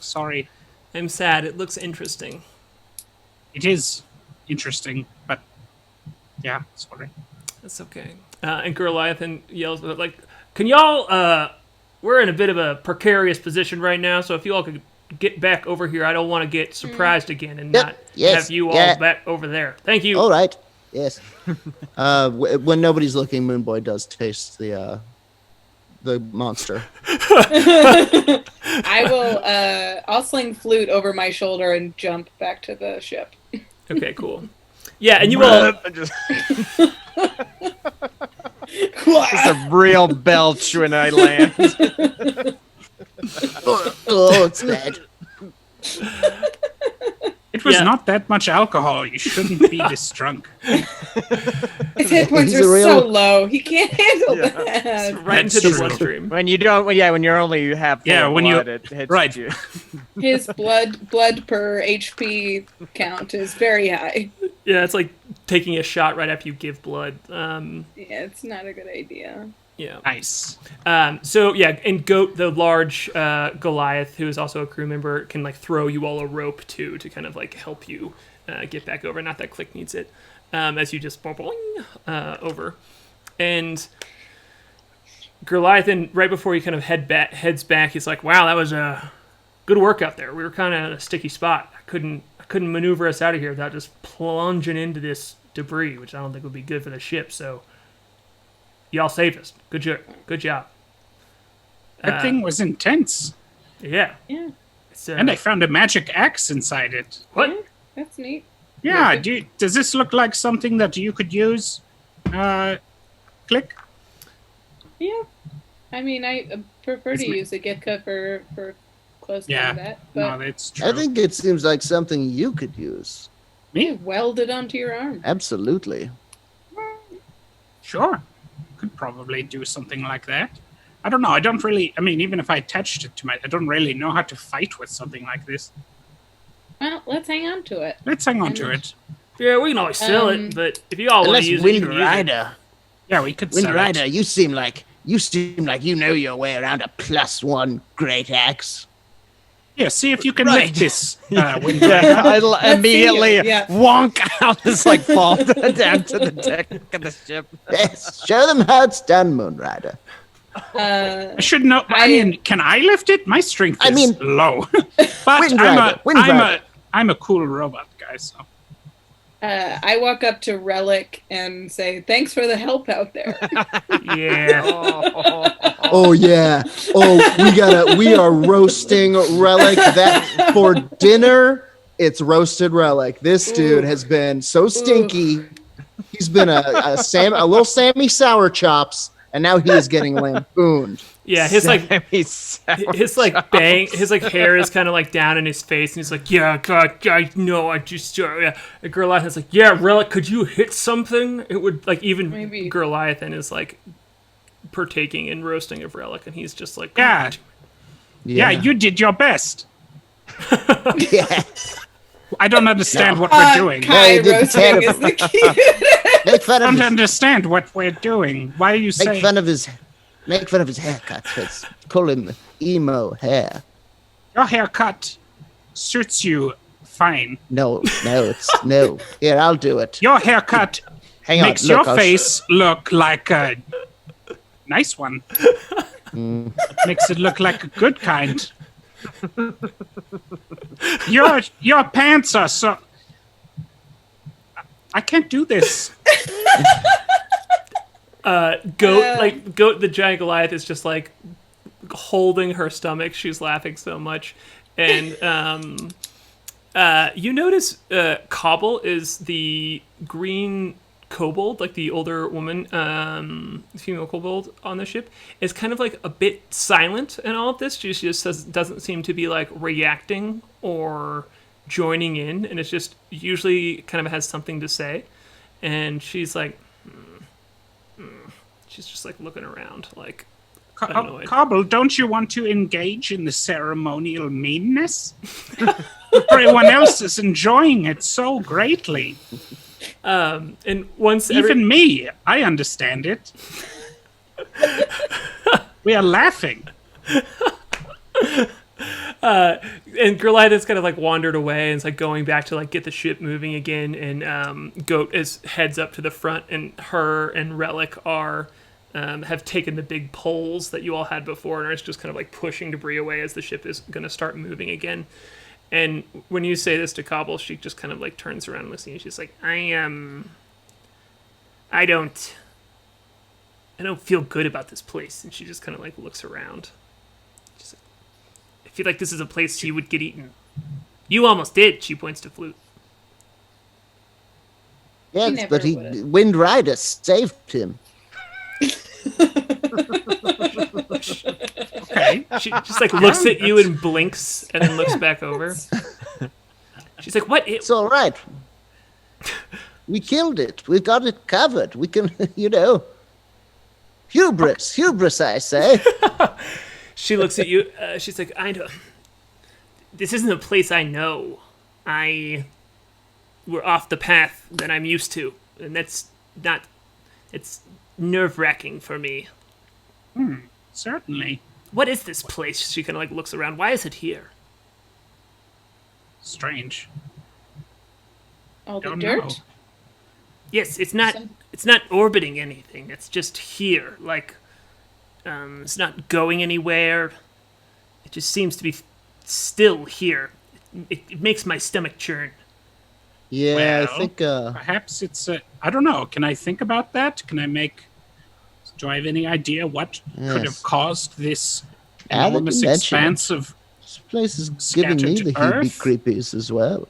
Sorry. I'm sad. It looks interesting. It is interesting, but yeah, sorry. That's okay. And Goliathan yells like, "Can y'all? We're in a bit of a precarious position right now, so if you all could get back over here, I don't want to get surprised again and not have you all back over there. Thank you." All right. Yes. When nobody's looking, Moonboy does taste the the monster. I will. I'll sling Flute over my shoulder and jump back to the ship. Okay, cool. Yeah, and you will. Just a real belch when I land. Oh, it's bad. It was not that much alcohol. You shouldn't be this drunk. His hit points He's are a real- so low. He can't handle that. Right into That's the true. bloodstream. When you don't, when you're only half full Yeah, of when you- blood, it hits right. you. His blood per HP count is very high. Yeah, it's like taking a shot right after you give blood. Yeah, it's not a good idea. Yeah. Nice. So yeah, and Goat, the large Goliath, who is also a crew member, can like throw you all a rope too to kind of like help you get back over. Not that Klik needs it, as you just boing, over. And Goliath, and right before he kind of heads back, he's like, "Wow, that was a good work out there. We were kind of in a sticky spot. I couldn't maneuver us out of here without just plunging into this debris, which I don't think would be good for the ship. So." Y'all saved us. Good job. That thing was intense. Yeah. Yeah, It's, And I found a magic axe inside it. what? that's neat. Yeah, does this look like something that you could use? Klik? Yeah, I mean, I prefer to use a gift cut for close combat, but No, that's true. I think it seems like something you could use. Me? weld it onto your arm. Absolutely. Sure. Could probably do something like that. I don't know. I don't really. I mean, even if I attached it to I don't really know how to fight with something like this. Well, let's hang on to it. Let's hang on to it. Yeah, we can always sell it, but if you all want Unless to use it, you can use it. Windrider. Yeah, we could sell Windrider, it. you seem like you know your way around a +1 great axe. Yeah, see if you can Right. lift this Yeah, Windrider. I immediately Yeah. wonk out, just like fall down to the deck of the ship. Yes, show them how it's done, Moonrider. I should know. I mean, can I lift it? My strength is I mean- low. But Windrider. I'm a cool robot guy, so. I walk up to Relic and say, "Thanks for the help out there." Yeah. Oh yeah. Oh, we are roasting Relic that for dinner. It's roasted Relic. This dude has been so stinky. He's been a little Sammy Sour Chops, and now he is getting lampooned. Yeah, his like He's his hair is kind of like down in his face, and he's like, "Yeah, God, I know, I just yeah." And Goliath like, "Yeah, Relic, could you hit something?" It would like even Maybe. Goliath is like partaking in roasting of Relic, and he's just like, Yeah. Yeah, you did your best. Yeah. I don't understand what we're doing. Kai you did roasting terrible. is the key. Make fun I of don't his, understand what we're doing. Why are you make saying? fun of his haircut. Call him emo hair. Your haircut suits you fine. No. No. Here, I'll do it. Your haircut Hang on. makes Look, your I'll face look like a nice one. Makes it look like a good kind. Your pants are so. I can't do this. Goat, the giant Goliath is just like holding her stomach. She's laughing so much, and you notice Cobble is the green kobold, like the older woman, female kobold on the ship, is kind of like a bit silent in all of this. She just doesn't seem to be like reacting or joining in, and it's just usually kind of has something to say, and she's like. She's just like looking around, like annoyed. Cobble, don't you want to engage in the ceremonial meanness? Everyone else is enjoying it so greatly. And once Even me, I understand it. We are laughing. and Goliath is kind of like wandered away and it's like going back to like get the ship moving again, and Goat heads up to the front, and her and Relic are have taken the big poles that you all had before and are just kind of like pushing debris away as the ship is going to start moving again. And when you say this to Cobble, she just kind of like turns around and looks at you. She's like, I don't I don't feel good about this place. And she just kind of like looks around. She's like, I feel like this is a place you would get eaten. You almost did. She points to Flute. Yes, never but would've. Windrider saved him. Okay. She just like looks at you and blinks, and then looks back over. She's like, "What? It's all right. We killed it. We got it covered. We can, hubris, I say. She looks at you. She's like, "I don't. This isn't a place I know. We're off the path that I'm used to, and that's not. It's nerve-wracking for me. Certainly. What is this place?" She kind of like looks around. Why is it here? Strange. All the Don't dirt? know. Yes, it's not. It's not orbiting anything. It's just here. Like, it's not going anywhere. It just seems to be still here. It makes my stomach churn. Yeah, Well, I think. Perhaps it's I don't know. Can I think about that? Do I have any idea what could have Yes. caused this Now that you enormous mention expanse of... This place is giving me Scattered the earth? heebie-creepies as well.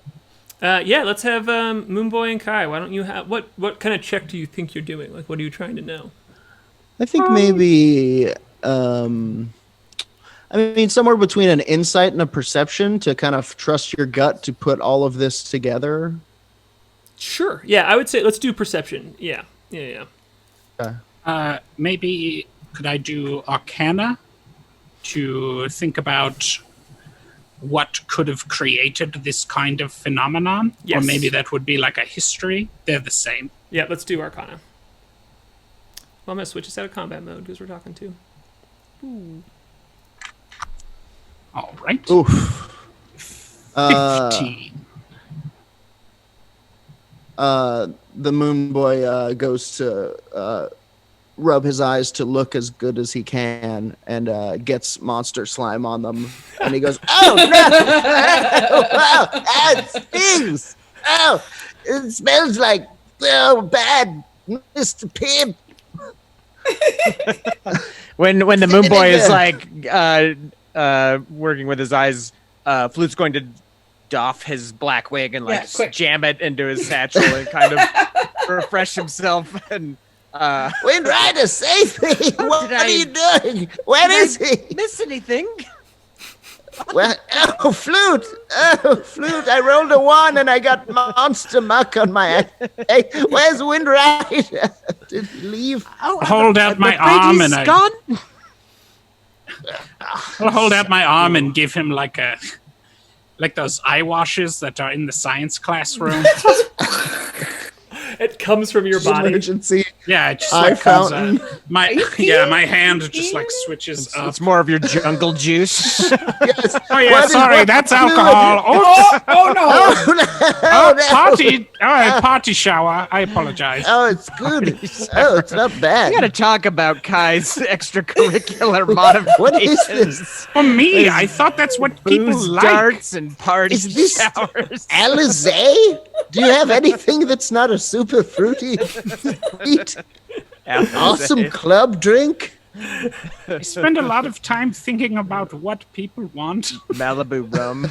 Yeah, let's have Moonboy and K.A.I. Why don't you have what kind of check do you think you're doing? Like, what are you trying to know? I think maybe. I mean, somewhere between an insight and a perception to kind of trust your gut to put all of this together. Sure. Yeah, I would say let's do perception. Yeah. Maybe could I do Arcana to think about what could have created this kind of phenomenon? Yes. Or maybe that would be like a history. They're the same. Yeah, let's do Arcana. Well, I'm gonna switch us out of combat mode because we're talking to. All right. Oof. 15. The moon boy goes to rub his eyes to look as good as he can and gets monster slime on them. And he goes, "Oh, no! Oh, it stings! Oh, it smells like, bad Mr. Pimp." When the moon boy is like working with his eyes, Flute's going to doff his black wig and like quick. jam it into his satchel and kind of refresh himself. And Windrider, save me! What did are I- you doing? Where is he? miss anything? Well, Flute! Oh, Flute! I rolled a 1 and I got monster muck on my. Hey, where's Windrider? Did he leave? Hold out my arm and I'll hold out my arm and give him like those eye washes that are in the science classroom. It comes from your body. Emergency Yeah, it just eye like comes fountain. my hand just like switches up. It's more of your jungle juice. Yes. Oh yeah, What is- sorry, what that's fluid? alcohol. Oh no! Oh, no. Party! Oh, party shower. I apologize. Oh, it's good. Oh, it's not bad. We gotta talk about Kai's extracurricular modifications. What is this? For me, I thought that's what people Booze like. darts and party Is this showers. Alizé? Do you have anything that's not a super fruity, sweet, awesome club drink? I spend a lot of time thinking about what people want. Malibu rum.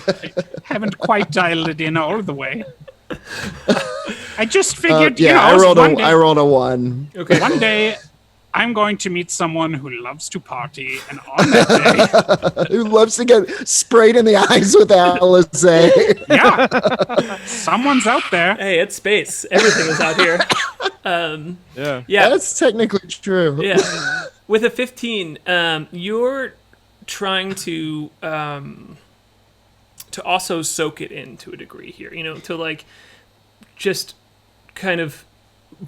Haven't quite dialed it in all the way. I just figured, Yeah, you know, I rolled a 1. Okay. one day I'm going to meet someone who loves to party, and on that day, Who loves to get sprayed in the eyes with Alizé? yeah, someone's out there. Hey, it's space. Everything is out here. Yeah. Yeah. That's technically true. Yeah. With a 15, you're trying to also soak it in to a degree here, to like just kind of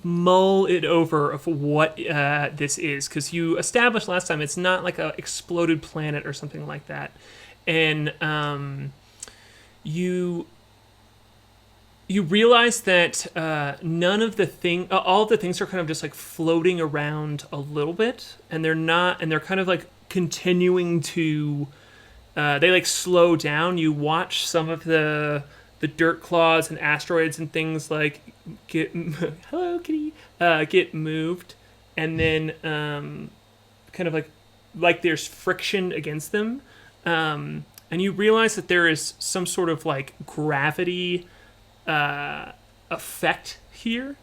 mull it over of what this is, because you established last time it's not like a exploded planet or something like that, and you realize that none of the all of the things are kind of just like floating around a little bit, and they're kind of like continuing to they like slow down. You watch some of the dirt claws and asteroids and things like get hello kitty get moved, and then kind of like there's friction against them, and you realize that there is some sort of like gravity effect here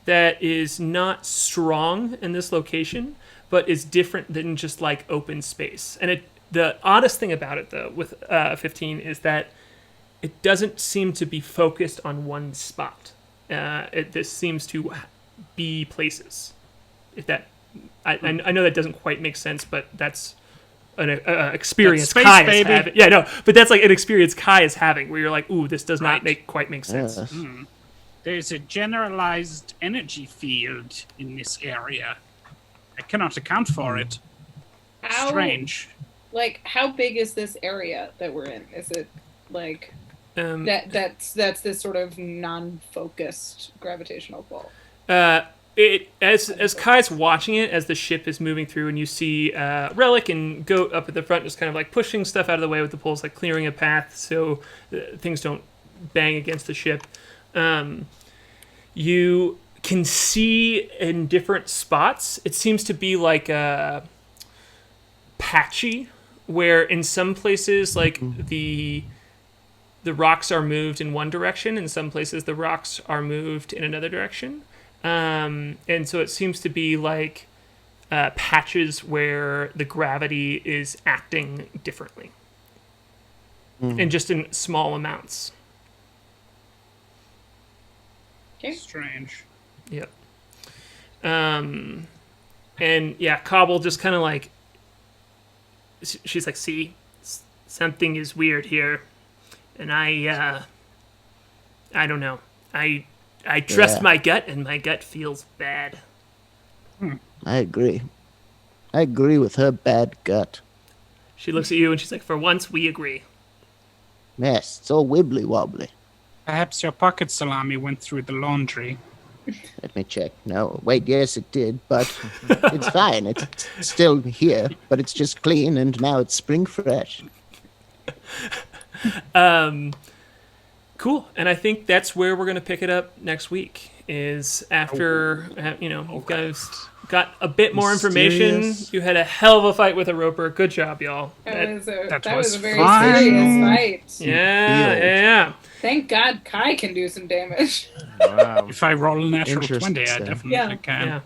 that is not strong in this location, but is different than just like open space. And the oddest thing about it, though, with 15 is that it doesn't seem to be focused on one spot. This seems to be places. If that, I know that doesn't quite make sense, but that's an experience That's space, Kai baby. is having. Yeah, no, but that's like an experience Kai is having, where you're like, ooh, this does not quite make sense. Yes. There's a generalized energy field in this area. I cannot account for it. How, Strange. Like, how big is this area that we're in? Is it like that's this sort of non-focused gravitational pull? As Kai's watching it, as the ship is moving through, and you see Relic and Goat up at the front, just kind of like pushing stuff out of the way with the poles, like clearing a path so things don't bang against the ship. You can see in different spots. It seems to be like patchy, where in some places, like the rocks are moved in one direction, in some places the rocks are moved in another direction. And so it seems to be like patches where the gravity is acting differently, and just in small amounts. Okay. Strange. Yep. And yeah, Cobble just kind of like, she's like, see, something is weird here, and I don't know. I trust my gut, and my gut feels bad. I agree. I agree with her bad gut. She looks at you and she's like, for once, we agree. Yes, it's all wibbly wobbly. Perhaps your pocket salami went through the laundry. Let me check. No, wait, yes, it did, but it's fine. It's still here, but it's just clean, and now it's spring fresh. Cool. And I think that's where we're going to pick it up next week, is after, you guys got a bit more information. Mysterious. You had a hell of a fight with a roper. Good job, y'all. That was was a very fun. serious fight. Yeah. Thank God Kai can do some damage. Wow. If I roll a natural 20, I Interesting. definitely can. Yeah.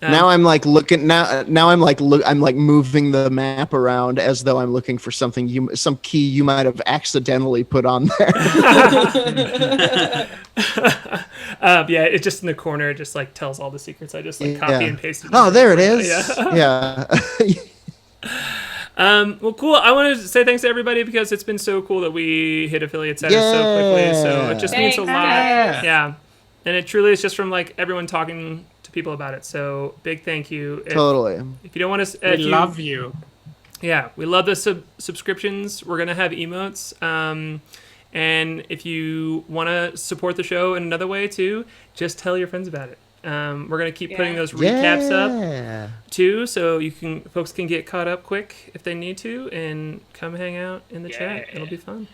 Now I'm like looking. Now I'm like I'm like moving the map around as though I'm looking for something some key you might have accidentally put on there. Yeah, it's just in the corner. It just like tells all the secrets. I just like copy and paste it. Oh, there it is. Yeah. Well, cool. I wanted to say thanks to everybody because it's been so cool that we hit affiliate status so quickly. So it just means a lot. Yeah. And it truly is just from like everyone talking to people about it. So big thank you. Totally. If you don't want to, We love you. Yeah, we love the subscriptions. We're gonna have emotes. And if you want to support the show in another way too, just tell your friends about it. We're gonna keep putting those recaps up too, so folks can get caught up quick if they need to, and come hang out in the chat. It'll be fun.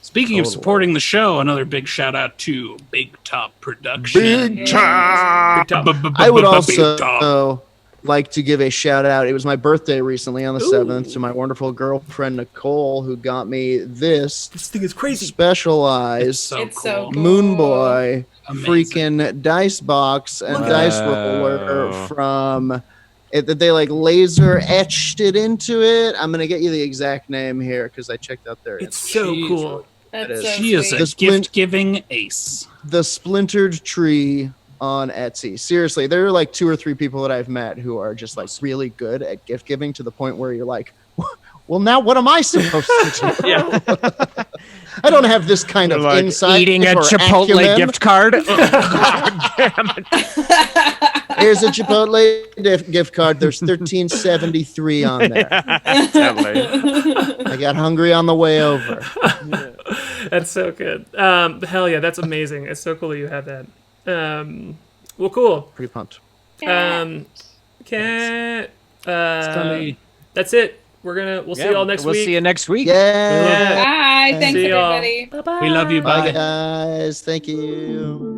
Speaking of supporting the show, another big shout out to Big Top Production. Big Top. I would also like to give a shout out. It was my birthday recently on the 7th to my wonderful girlfriend Nicole, who got me this thing is crazy. Specialized It's so cool. Moonboy Amazing. freaking dice box and dice roller from it that they like laser etched it into it. I'm gonna get you the exact name here because I checked out their It's so cool. That's so She is a sweet. gift-giving ace. The Splintered Tree on Etsy. Seriously, there are like 2 or 3 people that I've met who are just like really good at gift giving to the point where you're like, well, now what am I supposed to do? I don't have this kind of Like insight. eating a or Chipotle acumen. gift card. Oh, God damn it. Here's a Chipotle gift card. There's $13.73 on there. I got hungry on the way over. That's so good. Hell yeah, that's amazing. It's so cool that you have that. Well, cool. Pretty pumped. That's it. We'll see you all next week. We'll see you next week. Yeah. Bye. Thanks, See y'all. everybody. Bye-bye. We love you. Bye, Bye. guys. Thank you.